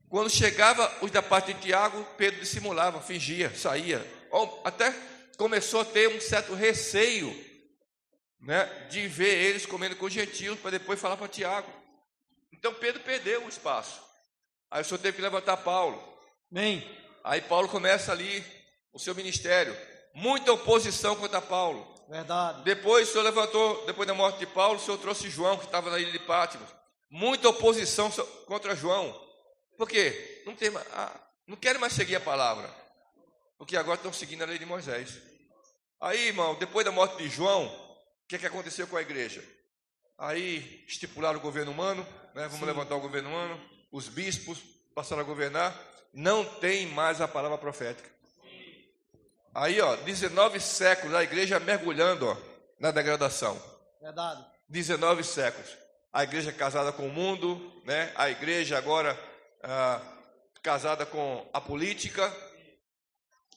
Quando chegava os da parte de Tiago, Pedro dissimulava, fingia, saía. Até começou a ter um certo receio, né, de ver eles comendo com os gentios, para depois falar para Tiago. Então Pedro perdeu o espaço. Aí o Senhor teve que levantar Paulo. Amém. Aí Paulo começa ali o seu ministério. Muita oposição contra Paulo. Verdade. Depois o Senhor levantou, depois da morte de Paulo, o Senhor trouxe João, que estava na ilha de Patmos. Muita oposição contra João. Por quê? Não querem mais seguir a palavra. Porque agora estão seguindo a lei de Moisés. Aí, irmão, depois da morte de João, o que aconteceu com a igreja? Aí estipularam o governo humano, né? Vamos levantar o governo humano. Os bispos passaram a governar. Não tem mais a palavra profética. Aí, 19 séculos, a igreja mergulhando, na degradação. Verdade. 19 séculos. A igreja casada com o mundo, né? A igreja agora casada com a política.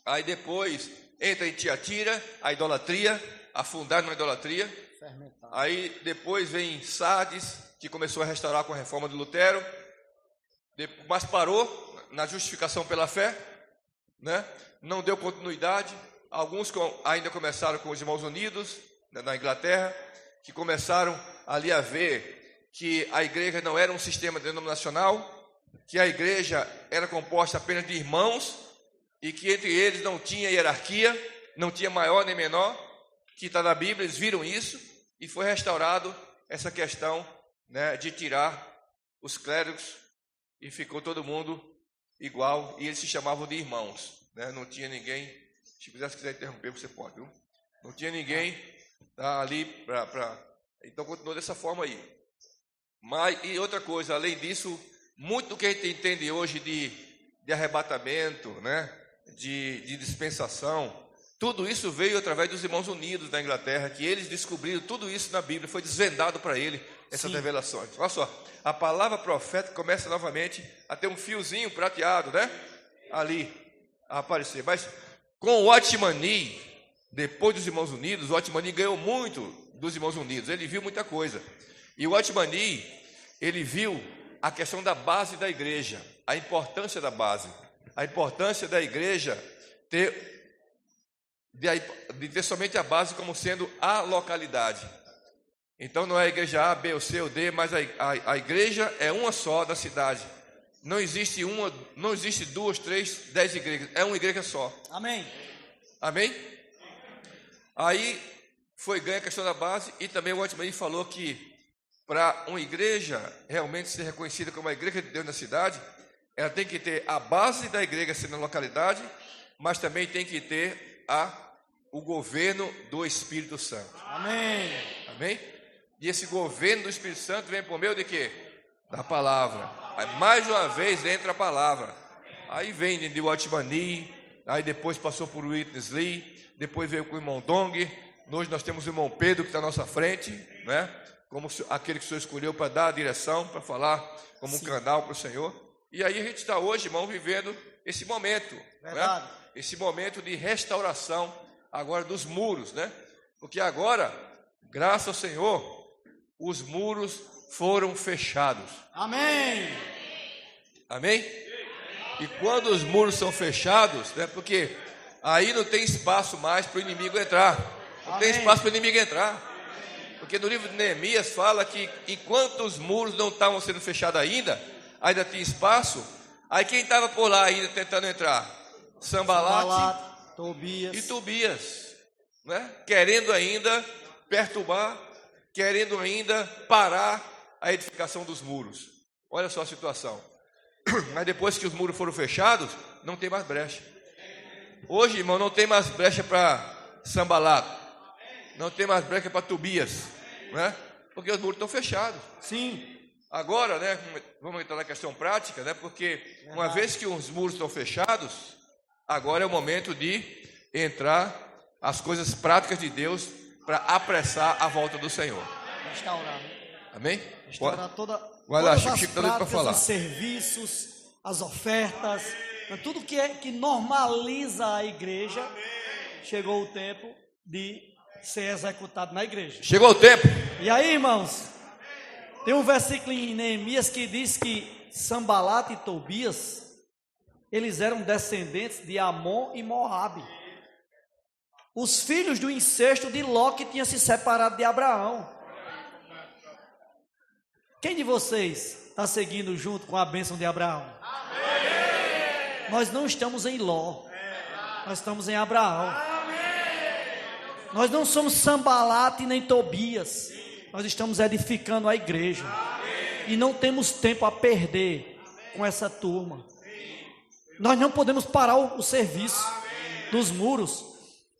Aí depois entra em Tiatira, a idolatria, afundar na idolatria. Fermentado. Aí depois vem Sardes, que começou a restaurar com a reforma de Lutero, mas parou na justificação pela fé, né? Não deu continuidade. Alguns ainda começaram com os Irmãos Unidos, né, na Inglaterra, que começaram ali a ver que a igreja não era um sistema denominacional, que a igreja era composta apenas de irmãos e que entre eles não tinha hierarquia, não tinha maior nem menor, que está na Bíblia. Eles viram isso e foi restaurado essa questão, né, de tirar os clérigos e ficou todo mundo igual e eles se chamavam de irmãos, né? Não tinha ninguém. Se quiser interromper, você pode, viu? Não tinha ninguém ali para. Então continuou dessa forma aí. Mas, e outra coisa, além disso, muito do que a gente entende hoje de arrebatamento, né? De dispensação, tudo isso veio através dos Irmãos Unidos da Inglaterra, que eles descobriram tudo isso na Bíblia, foi desvendado para ele essas revelações. Olha só, a palavra profética começa novamente a ter um fiozinho prateado, né? Ali a aparecer. Mas com o Watchman Nee, depois dos Irmãos Unidos, o Watchman Nee ganhou muito dos Irmãos Unidos, ele viu muita coisa. E o Watchman Nee, ele viu a questão da base da igreja, a importância da base, a importância da igreja de ter somente a base como sendo a localidade. Então não é a igreja A, B, ou C ou D, mas a igreja é uma só da cidade. Não existe 2, 3, 10 igrejas, é uma igreja só. Amém. Amém? Aí foi ganha a questão da base e também o Watchman falou que para uma igreja realmente ser reconhecida como a igreja de Deus na cidade, ela tem que ter a base da igreja sendo na localidade, mas também tem que ter o governo do Espírito Santo. Amém. Amém? E esse governo do Espírito Santo vem por meio de quê? Da palavra. Aí mais uma vez entra a palavra. Aí vem de Watchman Nee, aí depois passou por Witness Lee, depois veio com o irmão Dong. Hoje nós temos o irmão Pedro que está à nossa frente, né? Como aquele que o Senhor escolheu para dar a direção, para falar como um canal para o Senhor. E aí a gente está hoje, irmão, vivendo esse momento, né? Esse momento de restauração agora dos muros, né? Porque agora, graças ao Senhor, os muros foram fechados. Amém. Amém? E quando os muros são fechados, né? Porque aí não tem espaço mais para o inimigo entrar. Não tem espaço para o inimigo entrar. Porque no livro de Neemias fala que enquanto os muros não estavam sendo fechados ainda tinha espaço. Aí quem estava por lá ainda tentando entrar? Sanbalate, Tobias e Tobias, né? Querendo ainda perturbar, querendo ainda parar a edificação dos muros. Olha só a situação. Mas depois que os muros foram fechados, não tem mais brecha. Hoje, irmão, não tem mais brecha para Sanbalate, não tem mais brecha para Tobias, né? Porque os muros estão fechados. Sim. Agora, né, vamos entrar na questão prática, né? Porque uma vez que os muros estão fechados, agora é o momento de entrar as coisas práticas de Deus para apressar a volta do Senhor. Restaurar. Amém? Restaurar todas as práticas, os serviços, as ofertas, tudo que normaliza a igreja. Chegou o tempo de ser executado na igreja. Chegou o tempo. E aí, irmãos, tem um versículo em Neemias que diz que Sanbalate e Tobias, eles eram descendentes de Amon e Moabe. Os filhos do incesto de Ló, que tinha se separado de Abraão. Quem de vocês está seguindo junto com a bênção de Abraão? Nós não estamos em Ló, nós estamos em Abraão. Nós não somos Sambalate nem Tobias, nós estamos edificando a igreja. E não temos tempo a perder com essa turma. Nós não podemos parar o serviço dos muros.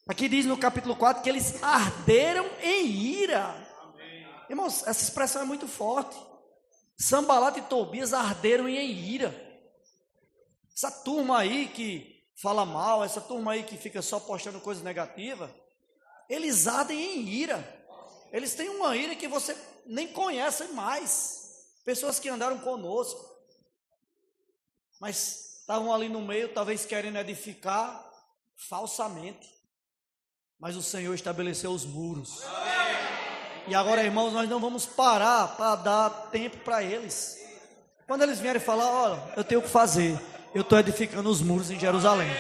Aqui diz no capítulo 4 que eles arderam em ira. Irmãos, essa expressão é muito forte. Sambalate e Tobias arderam em ira. Essa turma aí que fala mal, essa turma aí que fica só postando coisas negativas, eles ardem em ira. Eles têm uma ira que você nem conhece mais. Pessoas que andaram conosco, mas estavam ali no meio, talvez querendo edificar falsamente. Mas o Senhor estabeleceu os muros. E agora, irmãos, nós não vamos parar para dar tempo para eles. Quando eles vierem falar, olha, eu tenho o que fazer. Eu estou edificando os muros em Jerusalém.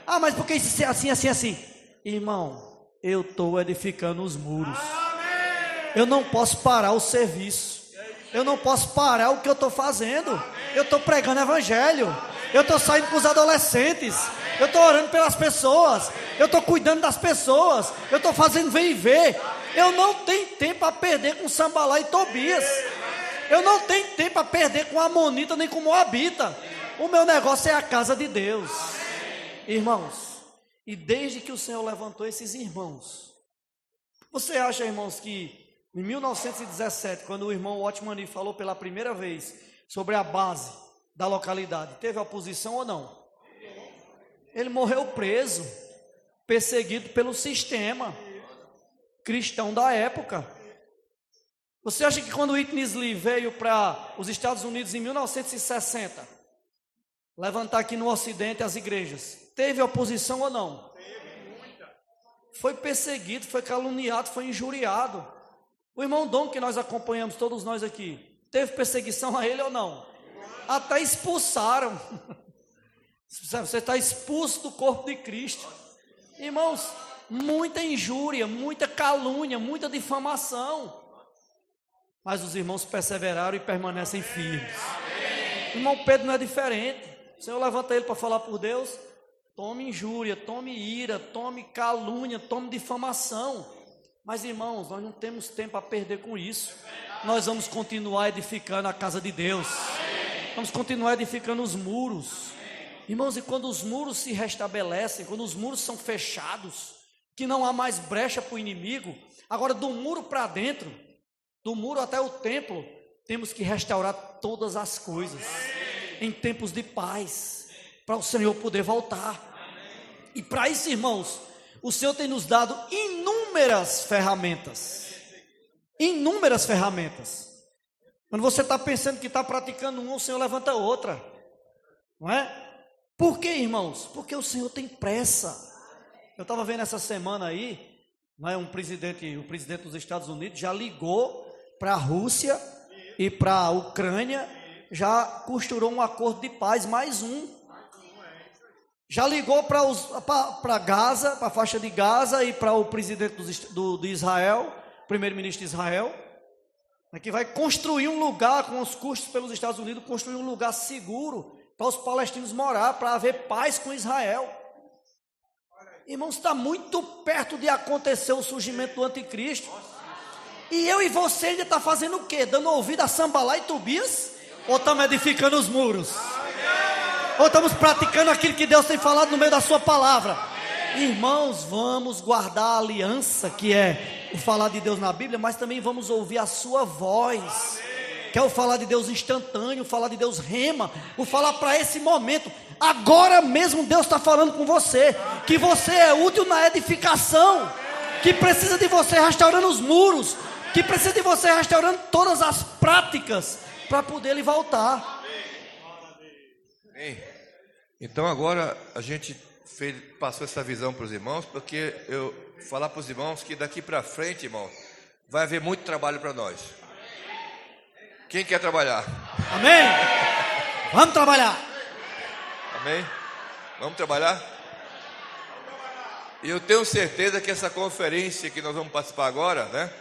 Ah, mas por que isso é assim, assim, assim? Irmão, eu estou edificando os muros. Eu não posso parar o serviço. Eu não posso parar o que eu estou fazendo. Eu estou pregando evangelho. Eu estou saindo com os adolescentes. Eu estou orando pelas pessoas. Eu estou cuidando das pessoas. Eu estou fazendo ver e ver. Eu não tenho tempo a perder com Sambalá e Tobias. Eu não tenho tempo a perder com Amonita nem com Moabita. O meu negócio é a casa de Deus. Irmãos, e desde que o Senhor levantou esses irmãos, você acha, irmãos, que em 1917, quando o irmão Otmani falou pela primeira vez sobre a base da localidade, teve oposição ou não? Ele morreu preso, perseguido pelo sistema cristão da época. Você acha que quando o Whitney Lee veio para os Estados Unidos em 1960, levantar aqui no Ocidente as igrejas, teve oposição ou não? Foi perseguido, foi caluniado, foi injuriado. O irmão Dom, que nós acompanhamos, todos nós aqui, teve perseguição a ele ou não? Até expulsaram. Você está expulso do corpo de Cristo. Irmãos, muita injúria, muita calúnia, muita difamação. Mas os irmãos perseveraram e permanecem firmes. O irmão Pedro não é diferente. O Senhor levanta ele para falar por Deus. Tome injúria, tome ira, tome calúnia, tome difamação. Mas, irmãos, nós não temos tempo a perder com isso. Nós vamos continuar edificando a casa de Deus. Vamos continuar edificando os muros. Irmãos, e quando os muros se restabelecem, quando os muros são fechados, que não há mais brecha para o inimigo, agora do muro para dentro, do muro até o templo, temos que restaurar todas as coisas, em tempos de paz, para o Senhor poder voltar. E para isso, irmãos, o Senhor tem nos dado inúmeras ferramentas. Inúmeras ferramentas. Quando você está pensando que está praticando uma, o Senhor levanta outra. Não é? Por quê, irmãos? Porque o Senhor tem pressa. Eu estava vendo essa semana aí, não é, o presidente dos Estados Unidos já ligou para a Rússia e para a Ucrânia, já costurou um acordo de paz, mais um. Já ligou para Gaza, para a faixa de Gaza e para o presidente de Israel, primeiro-ministro de Israel, que vai construir um lugar com os custos pelos Estados Unidos, construir um lugar seguro para os palestinos morar, para haver paz com Israel. Irmãos, está muito perto de acontecer o surgimento do anticristo. E eu e você ainda está fazendo o quê? Dando ouvido a Sambalá e Tobias? Ou estamos edificando os muros? Ou estamos praticando aquilo que Deus tem falado no meio da sua palavra? Irmãos, vamos guardar a aliança, que é o falar de Deus na Bíblia, mas também vamos ouvir a sua voz, que é o falar de Deus instantâneo, o falar de Deus rema, o falar para esse momento. Agora mesmo Deus está falando com você, que você é útil na edificação, que precisa de você restaurando os muros, que precisa de você restaurando todas as práticas para poder ele voltar. Então agora a gente passou essa visão para os irmãos, porque eu falar para os irmãos que daqui para frente, irmãos, vai haver muito trabalho para nós. Quem quer trabalhar? Amém? Vamos trabalhar. Amém? Vamos trabalhar? E eu tenho certeza que essa conferência que nós vamos participar agora, né,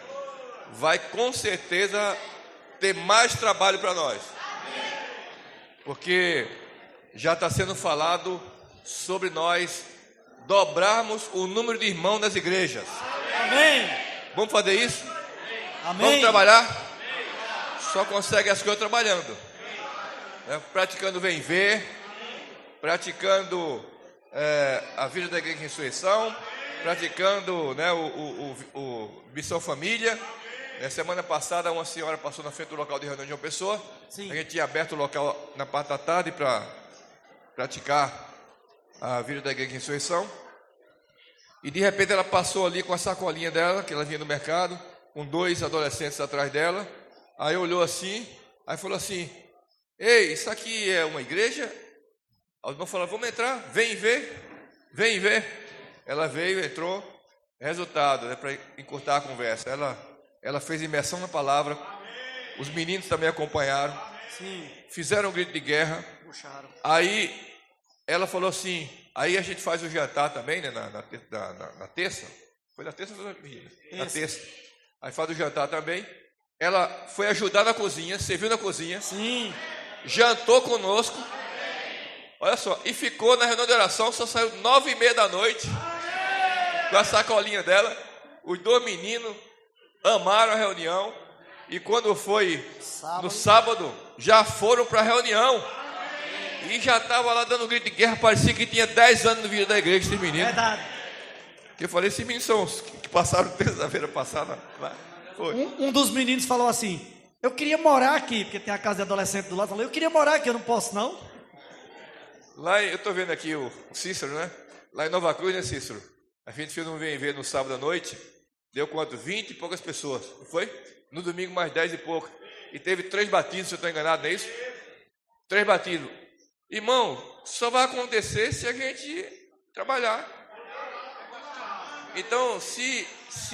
vai com certeza ter mais trabalho para nós. Porque já está sendo falado sobre nós dobrarmos o número de irmãos nas igrejas. Amém. Vamos fazer isso? Amém. Vamos trabalhar? Só consegue as coisas trabalhando, né? Praticando vem ver, praticando a vida da igreja de ressurreição, praticando, né, o Missão Família. Semana passada uma senhora passou na frente do local de reunião de uma pessoa. Sim. A gente tinha aberto o local na parte da tarde para praticar a vida da igreja de ressurreição. E de repente ela passou ali com a sacolinha dela, que ela vinha do mercado, com 2 adolescentes atrás dela. Aí olhou assim, aí falou assim: ei, isso aqui é uma igreja? Aí os irmãos falaram: vamos entrar, vem ver, vem ver. Ela veio, entrou. Resultado, né, para encurtar a conversa, ela fez imersão na palavra. Os meninos também acompanharam. Sim. Fizeram um grito de guerra. Puxaram. Aí ela falou assim: aí a gente faz o jantar também, né, na terça. Foi na terça ou na vigília? Na terça. Aí faz o jantar também. Ela foi ajudar na cozinha, serviu na cozinha. Sim. Jantou conosco. Olha só, e ficou na reunião de oração, só saiu 9h30 da noite. Com a sacolinha dela. Os 2 meninos amaram a reunião. E quando foi no sábado, já foram para a reunião. E já estava lá dando um grito de guerra. Parecia que tinha 10 anos no vida da igreja, esses meninos. Verdade. Que eu falei, esses meninos são os que passaram terça-feira passada. Um dos meninos falou assim: eu queria morar aqui, porque tem a casa de adolescente do lado. Falou: eu queria morar aqui, eu não posso não. Lá eu estou vendo aqui o Cícero, né? Lá em Nova Cruz, né, Cícero? A gente fez um vem ver no sábado à noite. Deu quanto? 20 e poucas pessoas, não foi? No domingo mais 10 e pouco. E teve 3 batismos, se eu estou enganado, não é isso? 3 batismos. Irmão, só vai acontecer se a gente trabalhar. Então, se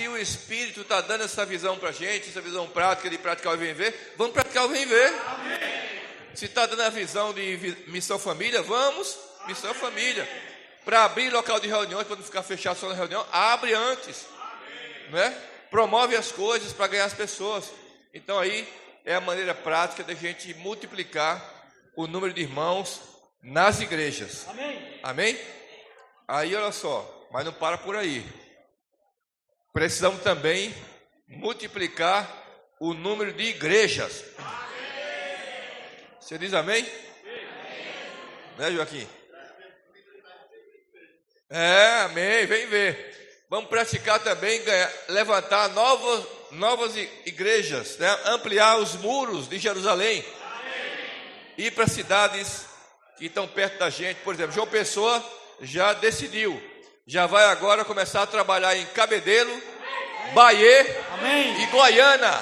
o Espírito está dando essa visão para a gente, essa visão prática de praticar o vem ver, vamos praticar o vem ver. Amém. Se está dando a visão de missão família, vamos, missão família. Para abrir local de reuniões, para não ficar fechado só na reunião, abre antes. Né? Promove as coisas para ganhar as pessoas. Então aí é a maneira prática da gente multiplicar o número de irmãos nas igrejas. Amém? Amém? Aí olha só, mas não para por aí. Precisamos também multiplicar o número de igrejas. Você diz amém? Né, Joaquim? Amém, vem ver. Vamos praticar também, levantar novas igrejas, né? Ampliar os muros de Jerusalém. Ir para cidades que estão perto da gente. Por exemplo, João Pessoa já decidiu. Já vai agora começar a trabalhar em Cabedelo, Bahia e Goiânia.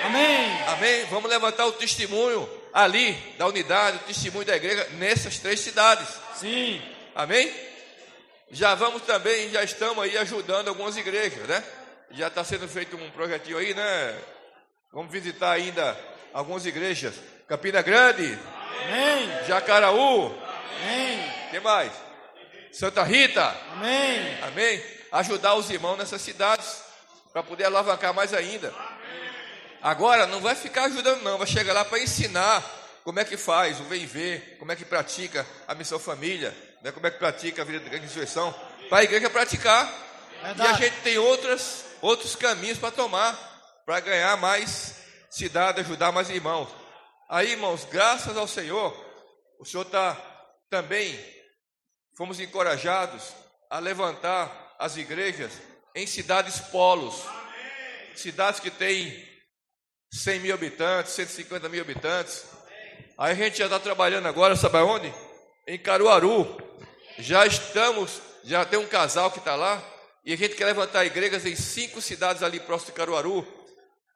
Amém. Amém. Vamos levantar o testemunho ali da unidade, o testemunho da igreja nessas 3 cidades. Sim. Amém. Já estamos aí ajudando algumas igrejas, né? Já está sendo feito um projetinho aí, né? Vamos visitar ainda algumas igrejas. Campina Grande. Amém. Jacaraú. Amém. Que mais? Santa Rita. Amém. Amém. Ajudar os irmãos nessas cidades para poder alavancar mais ainda. Agora não vai ficar ajudando não, vai chegar lá para ensinar como é que faz o vem ver, como é que pratica a missão família, né? Como é que pratica a vida da ressurreição, para a igreja praticar. Verdade. E a gente tem outros caminhos para tomar, para ganhar mais cidade, ajudar mais irmãos. Aí, irmãos, graças ao Senhor, o Senhor também fomos encorajados a levantar as igrejas em cidades polos. Cidades que têm 100 mil habitantes, 150 mil habitantes. Aí a gente já está trabalhando agora, sabe aonde? Em Caruaru. Já tem um casal que está lá, e a gente quer levantar igrejas em 5 cidades ali próximo de Caruaru: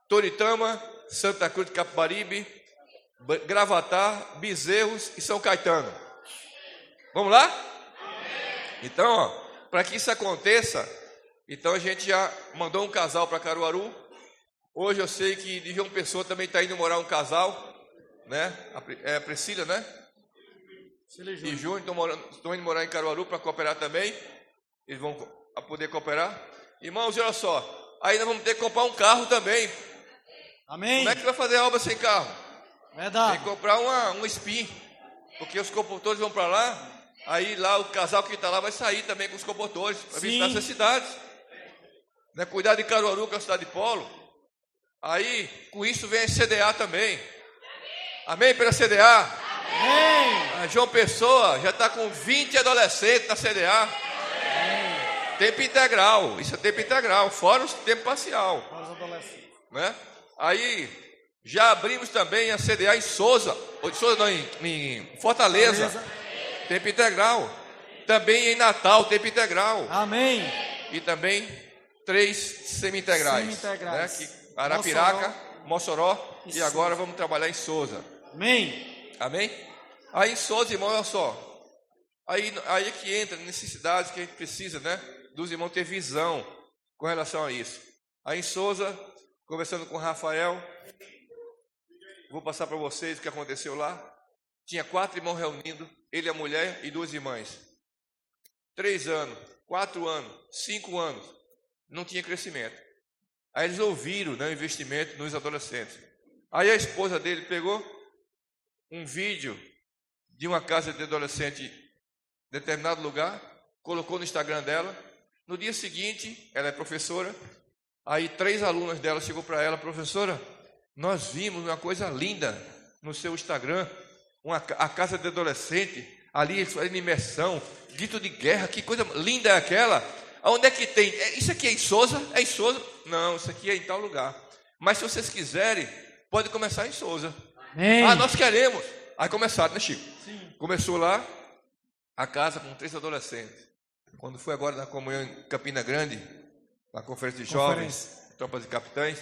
Toritama, Santa Cruz de Capibaribe, Gravatar, Bezerros e São Caetano. Vamos lá? Então, para que isso aconteça, então a gente já mandou um casal para Caruaru. Hoje eu sei que de João Pessoa também está indo morar um casal, né? A Priscila, né? E Júnior estão indo morar em Caruaru para cooperar também. Eles vão poder cooperar. Irmãos, olha só, aí nós vamos ter que comprar um carro também. Amém. Como é que vai fazer a obra sem carro? Verdade. Tem que comprar um Spin. Porque os compositores vão para lá, aí lá o casal que está lá vai sair também com os compositores para visitar essas cidades. Né? Cuidar de Caruaru, que é a cidade de polo. Aí, com isso vem a CDA também. Amém pela CDA? Amém. A João Pessoa já está com 20 adolescentes na CDA. Amém. Tempo integral, isso é tempo integral, fora o tempo parcial. Para os adolescentes. Né? Aí, já abrimos também a CDA em Souza, não, em Fortaleza, tempo integral. Também em Natal, tempo integral. Amém. E também 3 semi-integrais. Né? Arapiraca, Mossoró e agora vamos trabalhar em Souza. Amém. Amém? Aí em Souza, irmão, olha só. Aí é que entra necessidades que a gente precisa, né? Dos irmãos ter visão com relação a isso. Aí em Souza, conversando com o Rafael, vou passar para vocês o que aconteceu lá. Tinha 4 irmãos reunindo, ele, a mulher e 2 irmãs. 3 anos, 4 anos, 5 anos, não tinha crescimento. Aí eles ouviram, né, o investimento nos adolescentes. Aí a esposa dele pegou um vídeo de uma casa de adolescente em determinado lugar, colocou no Instagram dela. No dia seguinte, ela é professora, aí 3 alunas dela chegou para ela: professora, nós vimos uma coisa linda no seu Instagram, a casa de adolescente, ali fazendo imersão, grito de guerra, que coisa linda é aquela? Onde é que tem? Isso aqui é em Souza? É em Souza? Não, isso aqui é em tal lugar. Mas se vocês quiserem, pode começar em Souza. Amém. Ah, nós queremos. Aí começaram, né, Chico? Sim. Começou lá a casa com 3 adolescentes. Quando foi agora na comunhão em Campina Grande, na conferência de jovens, tropas de capitães,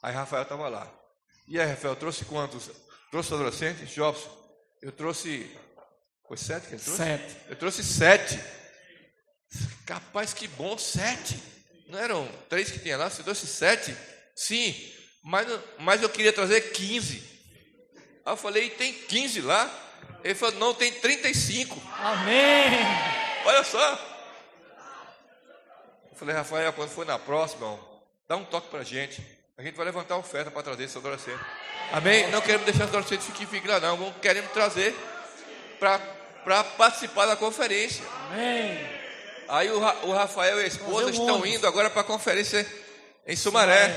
aí Rafael estava lá. E aí, Rafael, trouxe quantos? Trouxe adolescentes? Jovens? Eu trouxe... Foi 7 que ele trouxe? 7. Eu trouxe 7. Capaz, que bom, 7. Não eram 3 que tinha lá? Você trouxe 7? Sim, mas eu queria trazer 15. Aí eu falei: tem 15 lá? Ele falou: não, tem 35. Amém. Olha só. Eu falei: Rafael, quando for na próxima, irmão, dá um toque pra gente. A gente vai levantar a oferta para trazer esse adolescente. Amém? Não queremos deixar os adolescentes fiquem lá, não. Queremos trazer para participar da conferência. Amém. Aí o Rafael e a esposa estão indo agora para a conferência em Sumaré.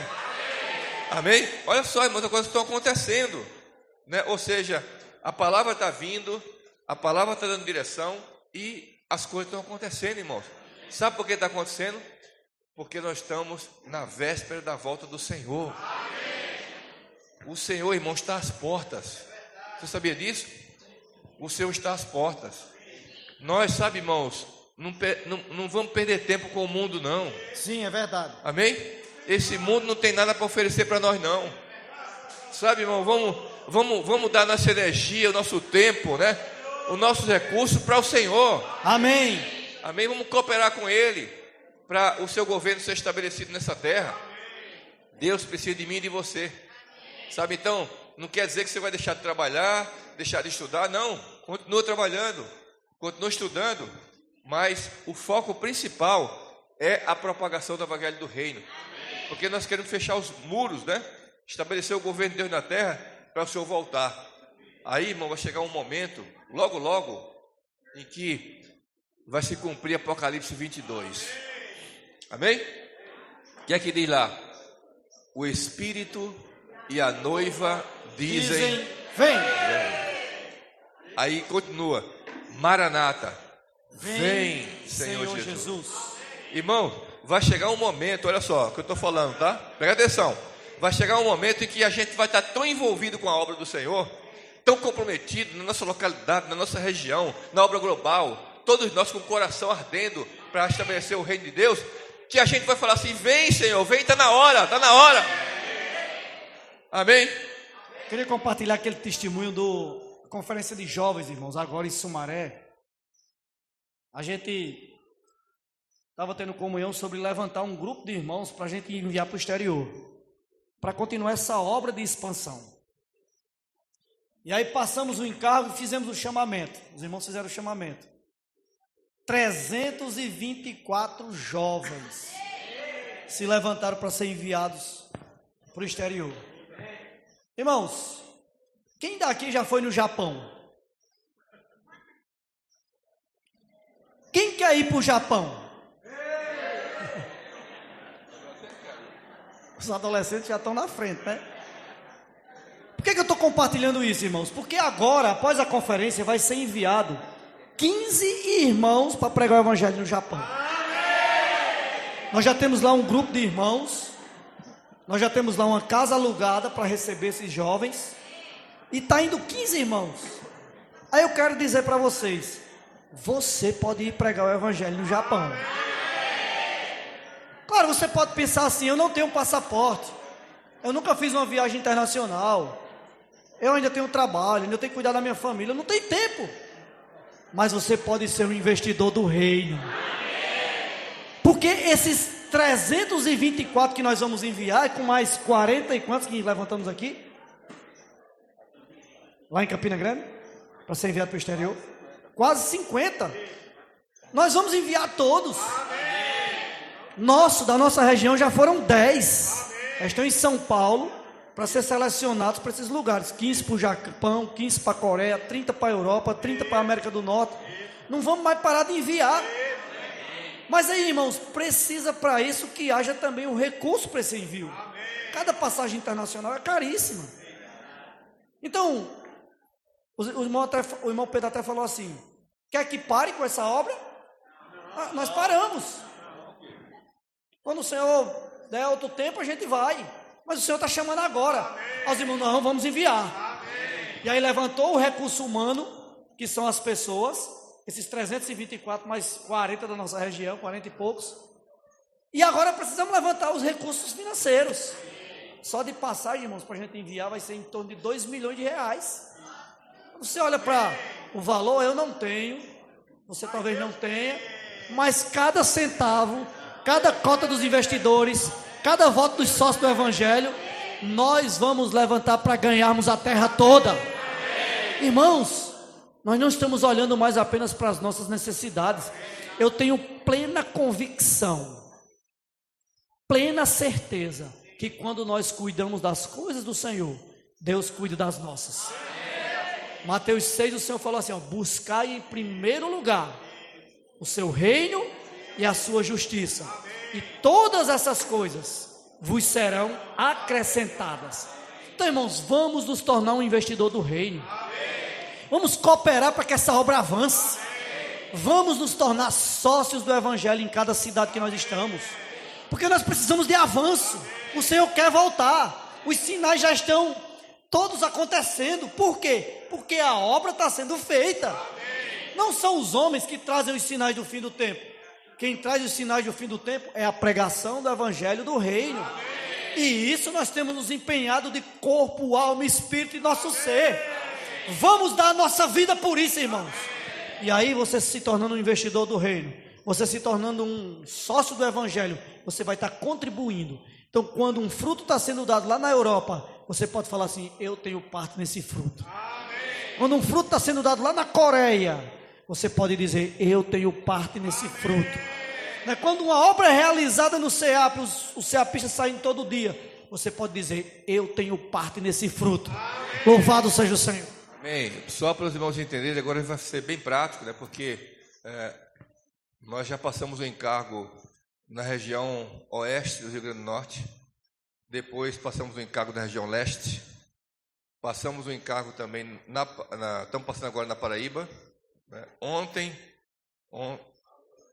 Amém? Olha só, irmãos, as coisas estão acontecendo, né? Ou seja, a palavra está vindo, a palavra está dando direção e as coisas estão acontecendo, irmãos. Sabe por que está acontecendo? Porque nós estamos na véspera da volta do Senhor. O Senhor, irmãos, está às portas. Você sabia disso? O Senhor está às portas. Nós, sabe, irmãos, não vamos perder tempo com o mundo, não. Sim, é verdade. Amém? Esse mundo não tem nada para oferecer para nós, não. Sabe, irmão, vamos dar nossa energia, o nosso tempo, né? Os nossos recursos para o Senhor. Amém. Amém? Vamos cooperar com Ele para o seu governo ser estabelecido nessa terra. Deus precisa de mim e de você. Sabe, então, não quer dizer que você vai deixar de trabalhar, deixar de estudar, não. Continua trabalhando, continua estudando, mas o foco principal é a propagação do evangelho do reino. Porque nós queremos fechar os muros, né? Estabelecer o governo de Deus na terra para o Senhor voltar. Aí, irmão, vai chegar um momento, logo, logo, em que vai se cumprir Apocalipse 22. Amém? O que é que diz lá? O Espírito e a noiva dizem vem. Aí continua: Maranata, vem Senhor Jesus. Irmão, vai chegar um momento, olha só o que eu estou falando, tá? Presta atenção. Vai chegar um momento em que a gente vai estar tão envolvido com a obra do Senhor, tão comprometido na nossa localidade, na nossa região, na obra global, todos nós com o coração ardendo para estabelecer o reino de Deus, que a gente vai falar assim: vem Senhor, vem, está na hora, está na hora. Amém? Queria compartilhar aquele testemunho da conferência de jovens, irmãos, agora em Sumaré. A gente estava tendo comunhão sobre levantar um grupo de irmãos para a gente enviar para o exterior, para continuar essa obra de expansão. E aí passamos o encargo e fizemos o chamamento. Os irmãos fizeram o chamamento. 324 jovens se levantaram para ser enviados para o exterior. Irmãos, quem daqui já foi no Japão? Quem quer ir para o Japão? Os adolescentes já estão na frente, né? Por que eu estou compartilhando isso, irmãos? Porque agora, após a conferência, vai ser enviado 15 irmãos para pregar o evangelho no Japão. Nós já temos lá um grupo de irmãos, nós já temos lá uma casa alugada para receber esses jovens, e está indo 15 irmãos. Aí eu quero dizer para vocês, você pode ir pregar o evangelho no Japão. Claro, você pode pensar assim, eu não tenho um passaporte, eu nunca fiz uma viagem internacional, eu ainda tenho trabalho, ainda tenho que cuidar da minha família, eu não tenho tempo. Mas você pode ser um investidor do reino. Porque esses 324 que nós vamos enviar, com mais 40 e quantos que levantamos aqui? Lá em Campina Grande, para ser enviado para o exterior. Quase 50. Nós vamos enviar todos. Da nossa região já foram 10. Eles estão em São Paulo para ser selecionados para esses lugares. 15 para o Japão, 15 para a Coreia, 30 para a Europa, 30 para a América do Norte. Não vamos mais parar de enviar. Mas aí, irmãos, precisa para isso que haja também um recurso para esse envio. Cada passagem internacional é caríssima. Então, o irmão Pedro até falou assim: quer que pare com essa obra? Nós paramos. Quando o Senhor der outro tempo, a gente vai. Mas o Senhor está chamando agora. Os irmãos, não, vamos enviar. E aí levantou o recurso humano, que são as pessoas, esses 324 mais 40 da nossa região, 40 e poucos. E agora precisamos levantar os recursos financeiros. Só de passagem, irmãos, para a gente enviar vai ser em torno de 2 milhões de reais. Você olha para o valor, eu não tenho, você talvez não tenha, mas cada centavo, cada cota dos investidores, cada voto dos sócios do evangelho, nós vamos levantar para ganharmos a terra toda. Irmãos, nós não estamos olhando mais apenas para as nossas necessidades. Eu tenho plena convicção, plena certeza, que quando nós cuidamos das coisas do Senhor, Deus cuida das nossas. Mateus 6, o Senhor falou assim, buscai em primeiro lugar o seu reino e a sua justiça, e todas essas coisas vos serão acrescentadas. Então, irmãos, vamos nos tornar um investidor do reino. Vamos cooperar para que essa obra avance. Vamos nos tornar sócios do evangelho em cada cidade que nós estamos, porque nós precisamos de avanço. O Senhor quer voltar. Os sinais já estão todos acontecendo. Por quê? Porque a obra está sendo feita. Não são os homens que trazem os sinais do fim do tempo. Quem traz os sinais do fim do tempo é a pregação do evangelho do reino. E isso nós temos nos empenhado de corpo, alma, espírito e nosso ser. Vamos dar a nossa vida por isso, irmãos. E aí você se tornando um investidor do reino, você se tornando um sócio do evangelho, você vai estar contribuindo. Então, quando um fruto está sendo dado lá na Europa, você pode falar assim, eu tenho parte nesse fruto. Quando um fruto está sendo dado lá na Coreia, você pode dizer, eu tenho parte nesse fruto. Quando uma obra é realizada no CEAP, os CEAPistas saem todo dia, você pode dizer, eu tenho parte nesse fruto. Louvado seja o Senhor. Amém. Só para os irmãos entenderem, agora vai ser bem prático, né? Porque nós já passamos o encargo na região oeste do Rio Grande do Norte, depois passamos o encargo na região leste, passamos o encargo também, estamos passando agora na Paraíba, né?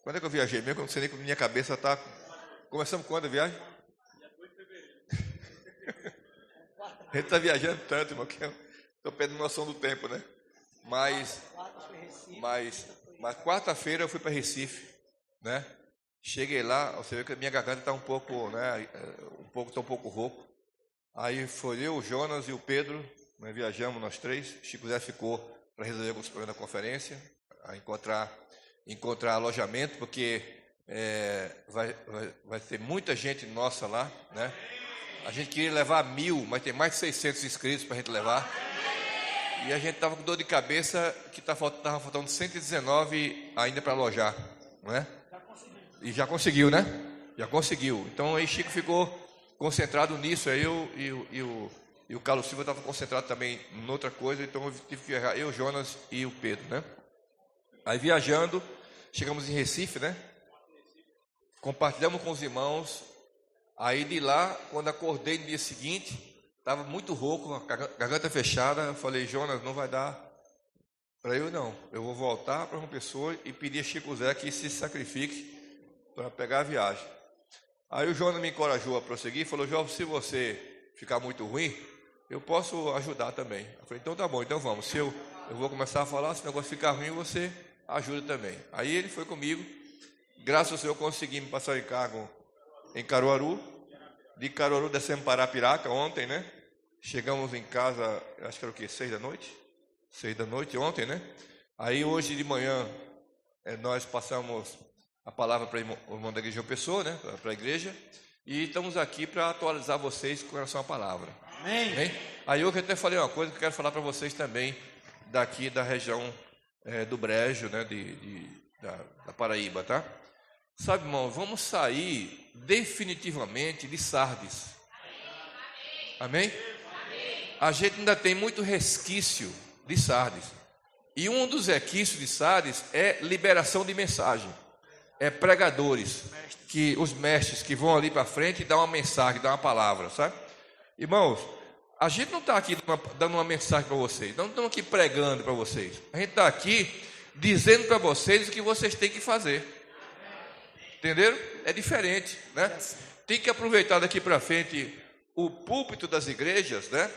Quando é que eu viajei mesmo? Eu não sei nem como minha cabeça está. Começamos quando a viagem? A gente está viajando tanto, irmão, que eu estou perdendo noção do tempo, né? Mas quarta-feira eu fui para Recife, né? Cheguei lá, você vê que a minha garganta está um pouco, né? Está um pouco rouco. Aí foi eu, o Jonas e o Pedro, né? Viajamos nós três. Chico Zé ficou para resolver alguns problemas da conferência, a encontrar alojamento, porque vai ter muita gente nossa lá, né? A gente queria levar 1000, mas tem mais de 600 inscritos para a gente levar. E a gente estava com dor de cabeça, que estava faltando 119 ainda para alojar, não é? E já conseguiu, né? Já conseguiu. Então aí Chico ficou concentrado nisso, aí e o Carlos Silva estava concentrado também em outra coisa, então eu tive que viajar, eu, Jonas e o Pedro, né? Aí viajando, chegamos em Recife, né? Compartilhamos com os irmãos. Aí de lá, quando acordei no dia seguinte, estava muito rouco, a garganta fechada. Eu falei, Jonas, não vai dar para eu não. Eu vou voltar para uma pessoa e pedir a Chico Zé que se sacrifique para pegar a viagem. Aí o Jonas me encorajou a prosseguir e falou, João, se você ficar muito ruim, eu posso ajudar também. Eu falei, então tá bom, então vamos. Se eu vou começar a falar, se o negócio ficar ruim, você ajuda também. Aí ele foi comigo. Graças ao Senhor, consegui me passar o encargo em Caruaru. De Caruaru descemos para Arapiraca ontem, né? Chegamos em casa, acho que era o quê? 6 da noite? 6 da noite ontem, né? Aí hoje de manhã nós passamos a palavra para o irmão da igreja João Pessoa, né? Para a igreja. E estamos aqui para atualizar vocês com relação à palavra. Amém. Amém? Aí eu até falei uma coisa que eu quero falar para vocês também, daqui da região do Brejo, né? Da Paraíba, tá? Sabe, irmão, vamos sair definitivamente de Sardes. Amém? A gente ainda tem muito resquício de Sardes. E um dos resquícios de Sardes é liberação de mensagem. É pregadores, os mestres que vão ali para frente e dão uma mensagem, dão uma palavra, sabe? Irmãos, a gente não está aqui dando uma mensagem para vocês, não estamos aqui pregando para vocês. A gente está aqui dizendo para vocês o que vocês têm que fazer. Entenderam? É diferente, né? Tem que aproveitar daqui para frente o púlpito das igrejas, né?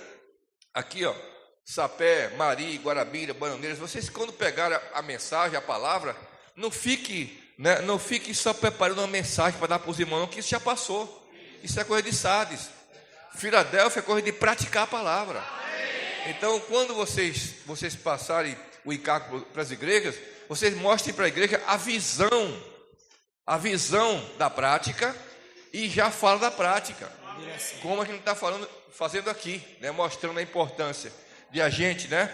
Aqui, ó, Sapé, Mari, Guarabira, Bananeiras. Vocês, quando pegarem a mensagem, a palavra, não fique só preparando uma mensagem para dar para os irmãos, não, que isso já passou. Isso é coisa de Sardes. Filadélfia é coisa de praticar a palavra. Então, quando vocês passarem o encargo para as igrejas, vocês mostrem para a igreja a visão da prática e já fala da prática. Como a gente está fazendo aqui, né? Mostrando a importância de a gente, né?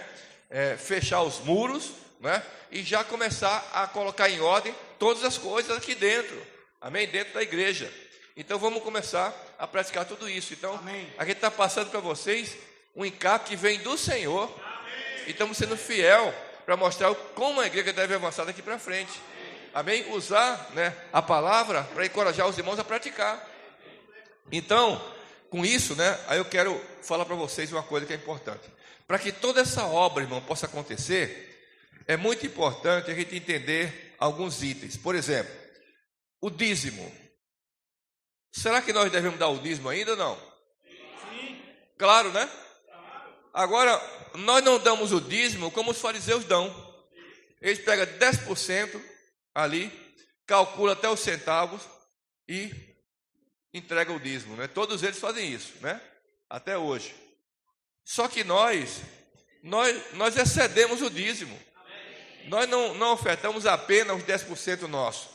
Fechar os muros, né? E já começar a colocar em ordem todas as coisas aqui dentro, amém? Dentro da igreja. Então vamos começar a praticar tudo isso. Então, amém. A gente está passando para vocês um encargo que vem do Senhor, amém. E estamos sendo fiel para mostrar como a igreja deve avançar daqui para frente, amém? Usar, né, a palavra para encorajar os irmãos a praticar. Então, com isso, né, aí eu quero falar para vocês uma coisa que é importante. Para que toda essa obra, irmão, possa acontecer, é muito importante a gente entender alguns itens. Por exemplo, o dízimo. Será que nós devemos dar o dízimo ainda ou não? Sim. Claro, né? Agora, nós não damos o dízimo como os fariseus dão. Eles pegam 10% ali, calculam até os centavos e entregam o dízimo, né? Todos eles fazem isso, né? Até hoje. Só que nós excedemos o dízimo. Nós não ofertamos apenas os 10% nosso.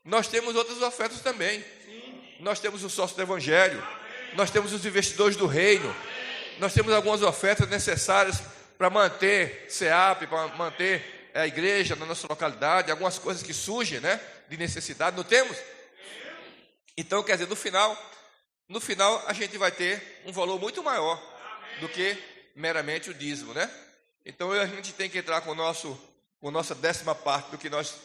Nós temos outras ofertas também. Nós temos o sócio do Evangelho. Nós temos os investidores do reino. Nós temos algumas ofertas necessárias para manter SEAP, para manter a igreja na nossa localidade, algumas coisas que surgem, né, de necessidade. Não temos? Então, quer dizer, no final a gente vai ter um valor muito maior do que meramente o dízimo, né? Então a gente tem que entrar com nossa 10ª parte do que nós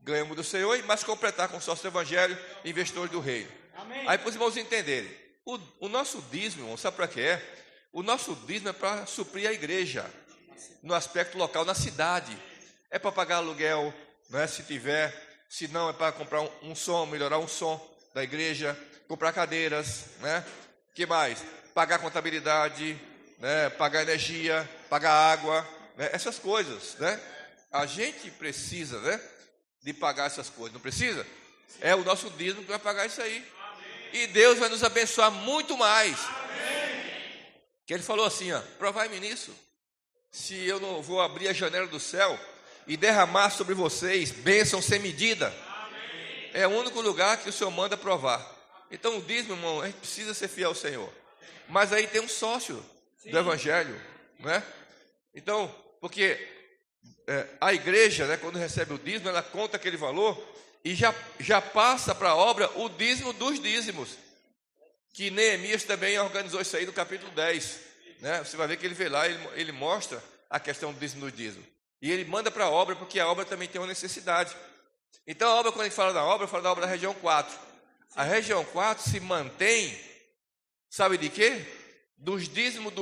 ganhamos do Senhor, mas completar com o sócio do Evangelho e investidores do reino. Amém. Aí para os irmãos entenderem, o nosso dízimo, irmão, sabe para que é? O nosso dízimo é para suprir a igreja, no aspecto local, na cidade. É para pagar aluguel, né, se tiver, se não é para comprar um som, melhorar um som da igreja, comprar cadeiras, né? Que mais? Pagar contabilidade, né? Pagar energia, pagar água, né? Essas coisas, né? A gente precisa, né, de pagar essas coisas, não precisa? É o nosso dízimo que vai pagar isso aí. E Deus vai nos abençoar muito mais. Que ele falou assim, ó, provai-me nisso, se eu não vou abrir a janela do céu e derramar sobre vocês bênção sem medida. É o único lugar que o Senhor manda provar. Então o dízimo, irmão, a gente precisa ser fiel ao Senhor. Mas aí tem um sócio do Evangelho, né? Então, porque a igreja, né, quando recebe o dízimo, ela conta aquele valor e já passa para a obra o dízimo dos dízimos, que Neemias também organizou isso aí no capítulo 10, né? Você vai ver que ele vê lá, ele mostra a questão do dízimo dos dízimos, e ele manda para a obra, porque a obra também tem uma necessidade. Então a obra, quando a gente fala da obra da região 4. A região 4 se mantém, sabe de quê? Dos dízimos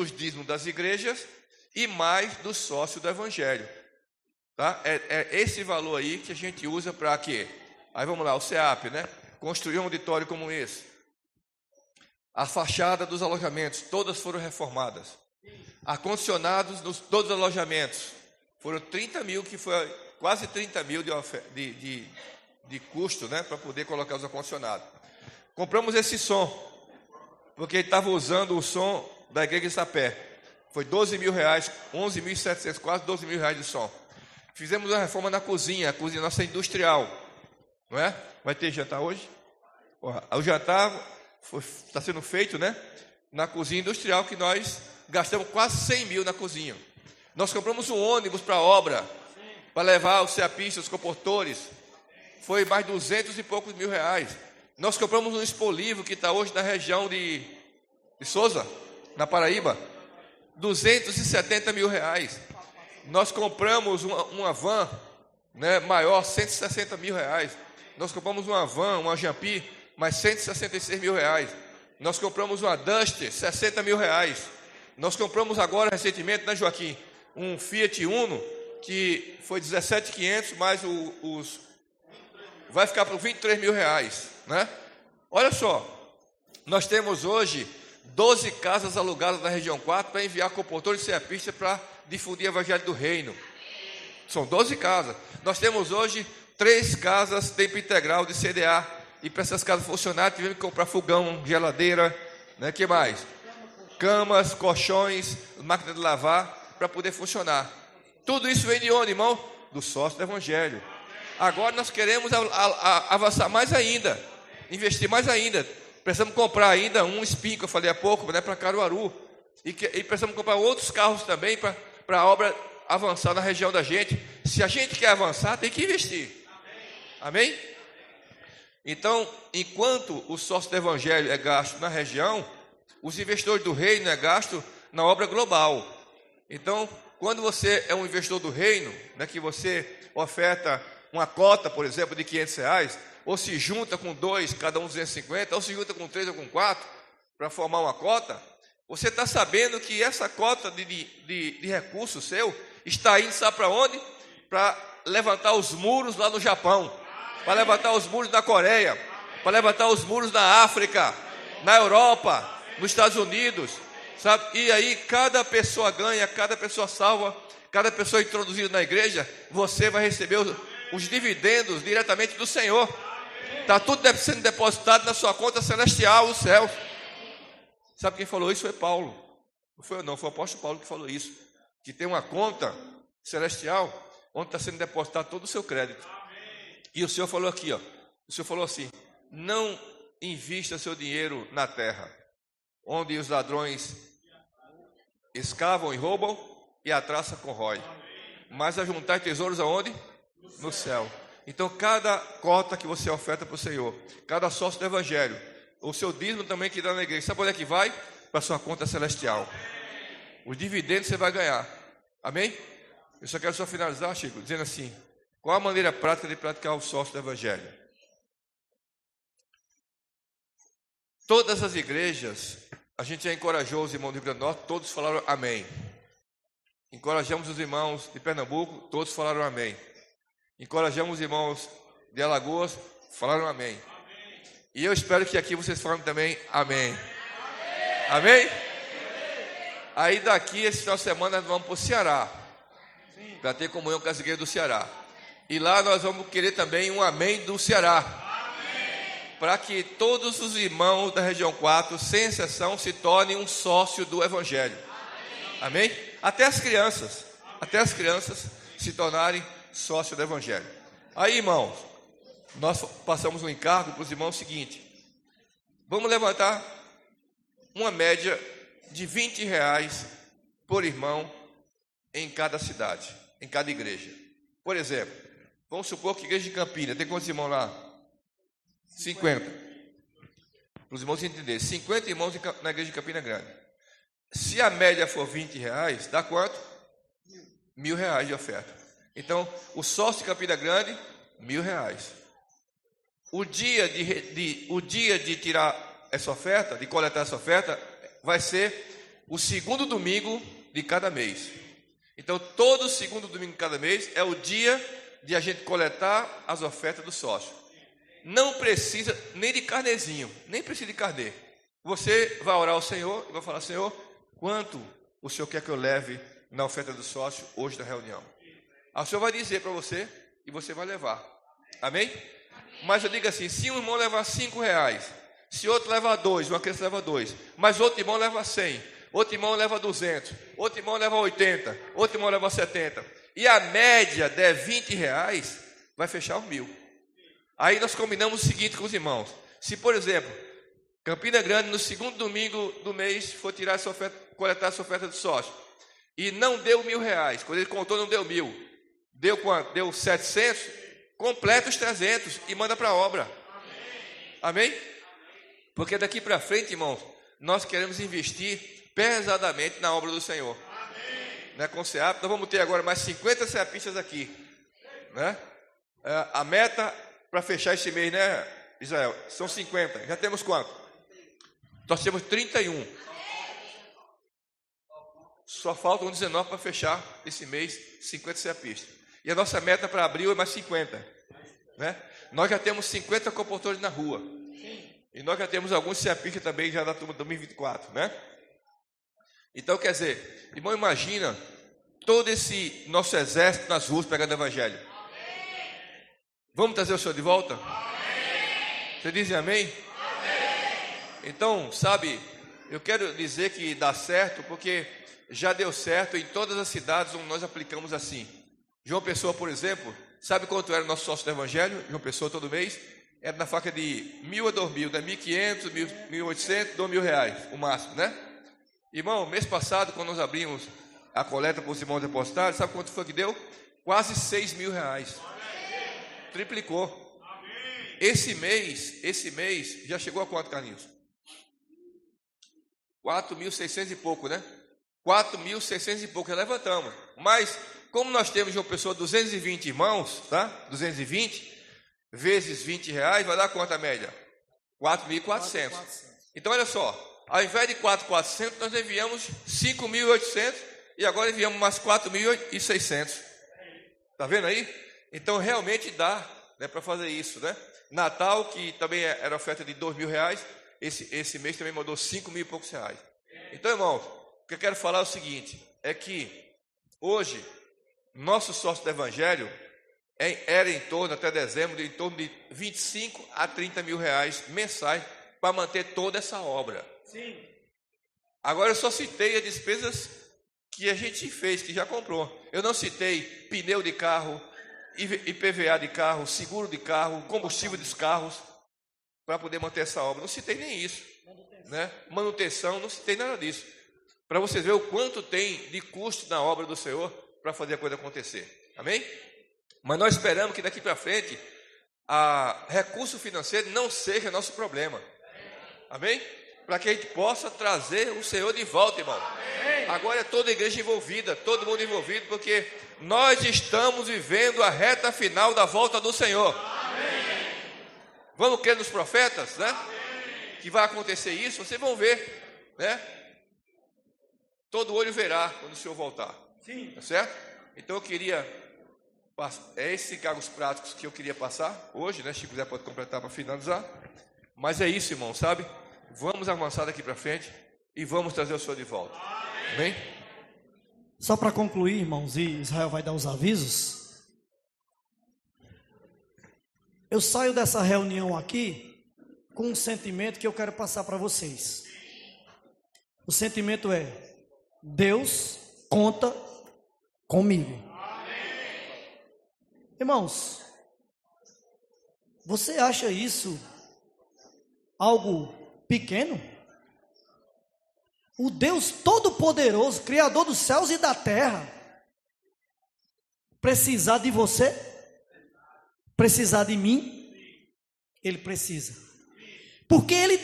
das igrejas e mais do sócio do evangelho. Tá? É esse valor aí que a gente usa para quê? Aí vamos lá, o CEAP, né? Construir um auditório como esse. A fachada dos alojamentos, todas foram reformadas. Ar-condicionados nos todos os alojamentos. Foram 30 mil, que foi quase 30 mil de custo, né? Para poder colocar os ar-condicionados. Compramos esse som, porque ele estava usando o som da igreja de Sapé. Foi 12 mil reais, 11.700, quase 12 mil reais de som. Fizemos uma reforma na cozinha, a cozinha nossa é industrial. Não é? Vai ter jantar hoje? O jantar está sendo feito, né? Na cozinha industrial, que nós gastamos quase 100 mil na cozinha. Nós compramos um ônibus para a obra, para levar os ceapistas, os comportores. Foi mais 200 e poucos mil reais. Nós compramos um expolivo que está hoje na região de Souza, na Paraíba. 270 mil reais. Nós compramos uma van, né, maior, 160 mil reais. Nós compramos uma van, uma Jampi, mais 166 mil reais. Nós compramos uma Duster, 60 mil reais. Nós compramos agora, recentemente, né, Joaquim, um Fiat Uno, que foi 17.500, mais vai ficar por 23 mil reais, né? Olha só, nós temos hoje 12 casas alugadas na região 4 para enviar comportores e ceapistas para difundir o evangelho do reino. São 12 casas. Nós temos hoje 3 casas tempo integral de CDA. E para essas casas funcionarem, tivemos que comprar fogão, geladeira, né? Que mais? Camas, colchões, máquina de lavar, para poder funcionar. Tudo isso vem de onde, irmão? Do sócio do evangelho. Agora nós queremos avançar mais ainda, investir mais ainda. Precisamos comprar ainda um Spin, que eu falei há pouco, né, para Caruaru. E precisamos comprar outros carros também para a obra avançar na região da gente. Se a gente quer avançar, tem que investir. Amém? Então, enquanto o sócio do evangelho é gasto na região, os investidores do reino é gasto na obra global. Então, quando você é um investidor do reino, né, que você oferta uma cota, por exemplo, de 500 reais, ou se junta com 2, cada um 250, ou se junta com 3 ou com 4, para formar uma cota, você está sabendo que essa cota de recurso seu está indo, sabe para onde? Para levantar os muros lá no Japão, para levantar os muros da Coreia, para levantar os muros da África, na Europa, nos Estados Unidos, sabe? E aí cada pessoa ganha, cada pessoa salva, cada pessoa introduzida na igreja, você vai receber os dividendos diretamente do Senhor. Está tudo sendo depositado na sua conta celestial, os céus. Sabe quem falou isso? Foi Paulo. Não foi o apóstolo Paulo que falou isso. Que tem uma conta celestial onde está sendo depositado todo o seu crédito. E o Senhor falou aqui, ó. O Senhor falou assim: não invista seu dinheiro na terra, onde os ladrões escavam e roubam e a traça corrói. Mas ajuntai tesouros aonde? No céu. Então, cada cota que você oferta para o Senhor, cada sócio do evangelho, o seu dízimo também que dá na igreja, sabe onde é que vai? Para a sua conta celestial. Os dividendos você vai ganhar. Amém? Eu só quero finalizar, Chico, dizendo assim: qual a maneira prática de praticar o sócio do evangelho? Todas as igrejas, a gente já encorajou os irmãos do Rio Grande do Norte, todos falaram amém. Encorajamos os irmãos de Pernambuco, todos falaram amém. Encorajamos os irmãos de Alagoas, falaram amém. E eu espero que aqui vocês falem também amém. Amém? Aí daqui, esse final de semana, nós vamos para o Ceará, para ter comunhão com as igrejas do Ceará. E lá nós vamos querer também um amém do Ceará. Para que todos os irmãos da região 4, sem exceção, se tornem um sócio do evangelho. Amém? Até as crianças se tornarem sócio do evangelho. Aí, irmãos, nós passamos um encargo para os irmãos seguinte: vamos levantar uma média de 20 reais por irmão em cada cidade, em cada igreja. Por exemplo, vamos supor que a igreja de Campina tem quantos irmãos lá? 50. Para os irmãos entenderem, 50 irmãos na igreja de Campina Grande. Se a média for 20 reais, dá quanto? 1.000 reais de oferta. Então, o sócio de Campina Grande R$1.000. O dia de tirar essa oferta, de coletar essa oferta, vai ser o segundo domingo de cada mês. Então, todo segundo domingo de cada mês é o dia de a gente coletar as ofertas do sócio. Não precisa nem de carnezinho, nem precisa de carnê. Você vai orar ao Senhor e vai falar: Senhor, quanto o Senhor quer que eu leve na oferta do sócio hoje na reunião? O Senhor vai dizer para você e você vai levar. Amém? Mas eu digo assim: se um irmão levar R$5, se outro levar 2, uma criança leva 2, mas outro irmão leva 100, outro irmão leva 200, outro irmão leva 80, outro irmão leva 70, e a média der R$20, vai fechar os 1.000. Aí nós combinamos o seguinte com os irmãos: se, por exemplo, Campina Grande, no segundo domingo do mês, for tirar essa oferta, coletar essa oferta do sócio, e não deu R$1.000, quando ele contou não deu 1.000, deu quanto? Deu 700, completa os 300 e manda para a obra. Amém? Porque daqui para frente, irmãos, nós queremos investir pesadamente na obra do Senhor. Né? Com o CEAP, nós vamos ter agora mais 50 CEAPistas aqui. Né? A meta para fechar esse mês, né, Israel? São 50. Já temos quanto? Nós temos 31. Só faltam 19 para fechar esse mês, 50 CEAPistas. E a nossa meta para abril é mais 50. Né? Nós já temos 50 compositores na rua. E nós já temos alguns CEAPistas também já da turma de 2024. Né? Então, quer dizer, irmão, imagina todo esse nosso exército nas ruas pregando o evangelho. Vamos trazer o Senhor de volta? Vocês dizem amém? Então, sabe, eu quero dizer que dá certo, porque já deu certo em todas as cidades onde nós aplicamos assim. João Pessoa, por exemplo, sabe quanto era o nosso sócio do evangelho? João Pessoa todo mês era na faixa de 1.000 a 2.000, né? 1.500, 1.800, R$2.000, o máximo, né? Irmão, mês passado, quando nós abrimos a coleta para os irmãos depositários, sabe quanto foi que deu? Quase R$6.000. Triplicou. Esse mês já chegou a quanto, Carlinhos? 4.600 e pouco, né? 4.600 e pouco, já levantamos. Mas, como nós temos de uma pessoa 220 irmãos, tá? 220 vezes R$20, vai dar quanto a média? 4.400. Então, olha só, ao invés de 4.400, nós enviamos 5.800 e agora enviamos mais 4.600. Tá vendo aí? Então, realmente dá, né, para fazer isso, né? Natal, que também era oferta de R$2.000, esse mês também mandou 5.000 e poucos reais. Então, irmãos, o que eu quero falar é o seguinte, é que hoje, nosso sócio do evangelho era em torno, até dezembro, em torno de 25 a 30 mil reais mensais para manter toda essa obra. Sim. Agora eu só citei as despesas que a gente fez, que já comprou. Eu não citei pneu de carro, IPVA de carro, seguro de carro, combustível dos carros, para poder manter essa obra. Não citei nem isso. Manutenção, não citei nada disso. Para vocês verem o quanto tem de custo na obra do Senhor para fazer a coisa acontecer. Amém? Mas nós esperamos que daqui para frente recurso financeiro não seja nosso problema. Amém? Para que a gente possa trazer o Senhor de volta, irmão. Amém. Agora é toda a igreja envolvida, todo mundo envolvido, porque nós estamos vivendo a reta final da volta do Senhor. Amém. Vamos crer nos profetas, né? Amém. Que vai acontecer isso, vocês vão ver, né? Todo olho verá quando o Senhor voltar. Sim. Tá certo? Então eu queria, esses cargos práticos que eu queria passar hoje, né? Se quiser pode completar para finalizar. Mas é isso, irmão, sabe? Vamos avançar daqui para frente e vamos trazer o Senhor de volta. Amém? Só para concluir, irmãos, e Israel vai dar os avisos. Eu saio dessa reunião aqui com um sentimento que eu quero passar para vocês. O sentimento é: Deus conta comigo. Irmãos, você acha isso algo pequeno? O Deus Todo-Poderoso, Criador dos céus e da terra, precisar de você? Precisar de mim? Ele precisa. Porque Ele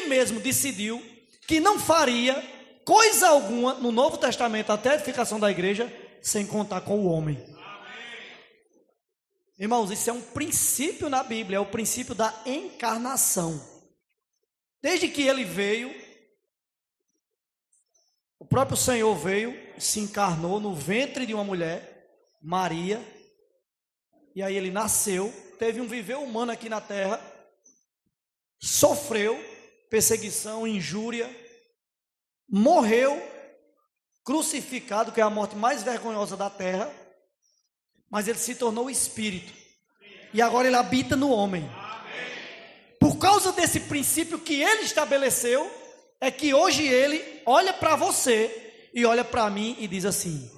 mesmo decidiu que não faria coisa alguma no Novo Testamento até a edificação da igreja sem contar com o homem. Irmãos, isso é um princípio na Bíblia, é o princípio da encarnação. Desde que ele veio, o próprio Senhor veio, se encarnou no ventre de uma mulher, Maria, e aí ele nasceu, teve um viver humano aqui na terra, sofreu perseguição, injúria, morreu, crucificado, que é a morte mais vergonhosa da terra, mas ele se tornou espírito, e agora ele habita no homem. Por causa desse princípio que ele estabeleceu, é que hoje ele olha para você e olha para mim e diz assim: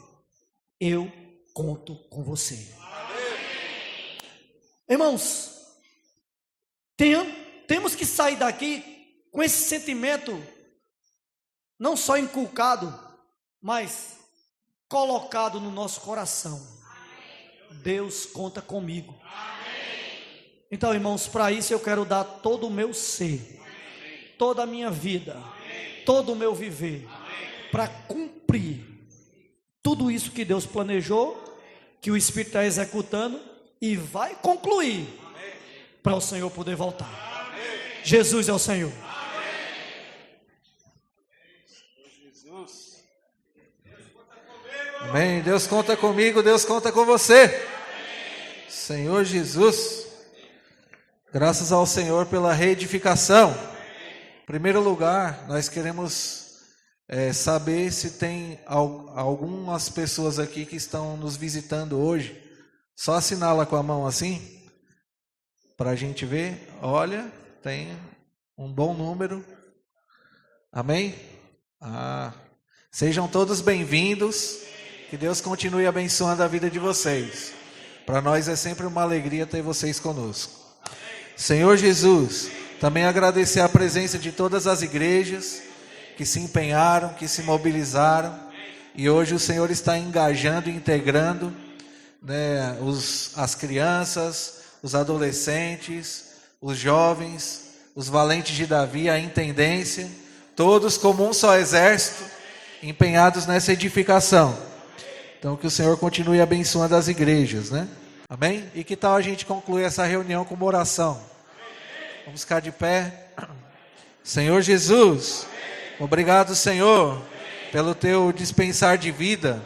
eu conto com você. Irmãos, temos que sair daqui com esse sentimento não só inculcado, mas colocado no nosso coração. Deus conta comigo. Então, irmãos, para isso eu quero dar todo o meu ser, toda a minha vida, todo o meu viver, para cumprir tudo isso que Deus planejou, que o Espírito está executando e vai concluir, para o Senhor poder voltar. Jesus é o Senhor. Amém. Deus conta comigo, Deus conta com você. Senhor Jesus, graças ao Senhor pela reedificação. Em primeiro lugar, nós queremos saber se tem algumas pessoas aqui que estão nos visitando hoje. Só assinala com a mão assim, para a gente ver. Olha, tem um bom número. Amém? Sejam todos bem-vindos. Que Deus continue abençoando a vida de vocês. Para nós é sempre uma alegria ter vocês conosco. Senhor Jesus, também agradecer a presença de todas as igrejas que se empenharam, que se mobilizaram. E hoje o Senhor está engajando e integrando, né, as crianças, os adolescentes, os jovens, os valentes de Davi, a intendência, todos como um só exército, empenhados nessa edificação. Então que o Senhor continue abençoando as igrejas, né? Amém? E que tal a gente concluir essa reunião com uma oração? Vamos ficar de pé. Senhor Jesus, obrigado, Senhor, pelo teu dispensar de vida.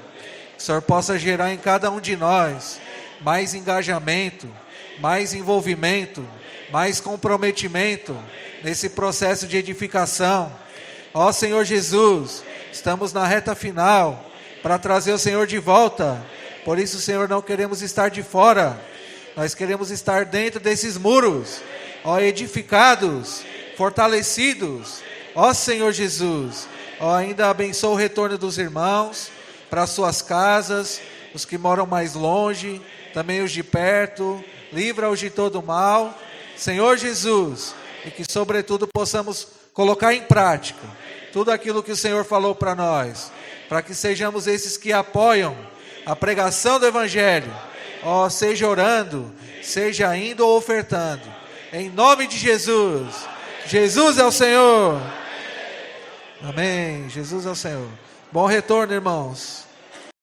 Que o Senhor possa gerar em cada um de nós mais engajamento, mais envolvimento, mais comprometimento nesse processo de edificação. Ó Senhor Jesus, estamos na reta final para trazer o Senhor de volta. Por isso, Senhor, não queremos estar de fora, nós queremos estar dentro desses muros, ó, edificados, fortalecidos. Ó Senhor Jesus, ó, ainda abençoa o retorno dos irmãos para suas casas, os que moram mais longe, também os de perto, livra-os de todo mal, Senhor Jesus, e que sobretudo possamos colocar em prática tudo aquilo que o Senhor falou para nós, para que sejamos esses que apoiam a pregação do Evangelho, ó, seja orando, seja indo ou ofertando, em nome de Jesus. Jesus é o Senhor. Amém. Jesus é o Senhor. Bom retorno, irmãos.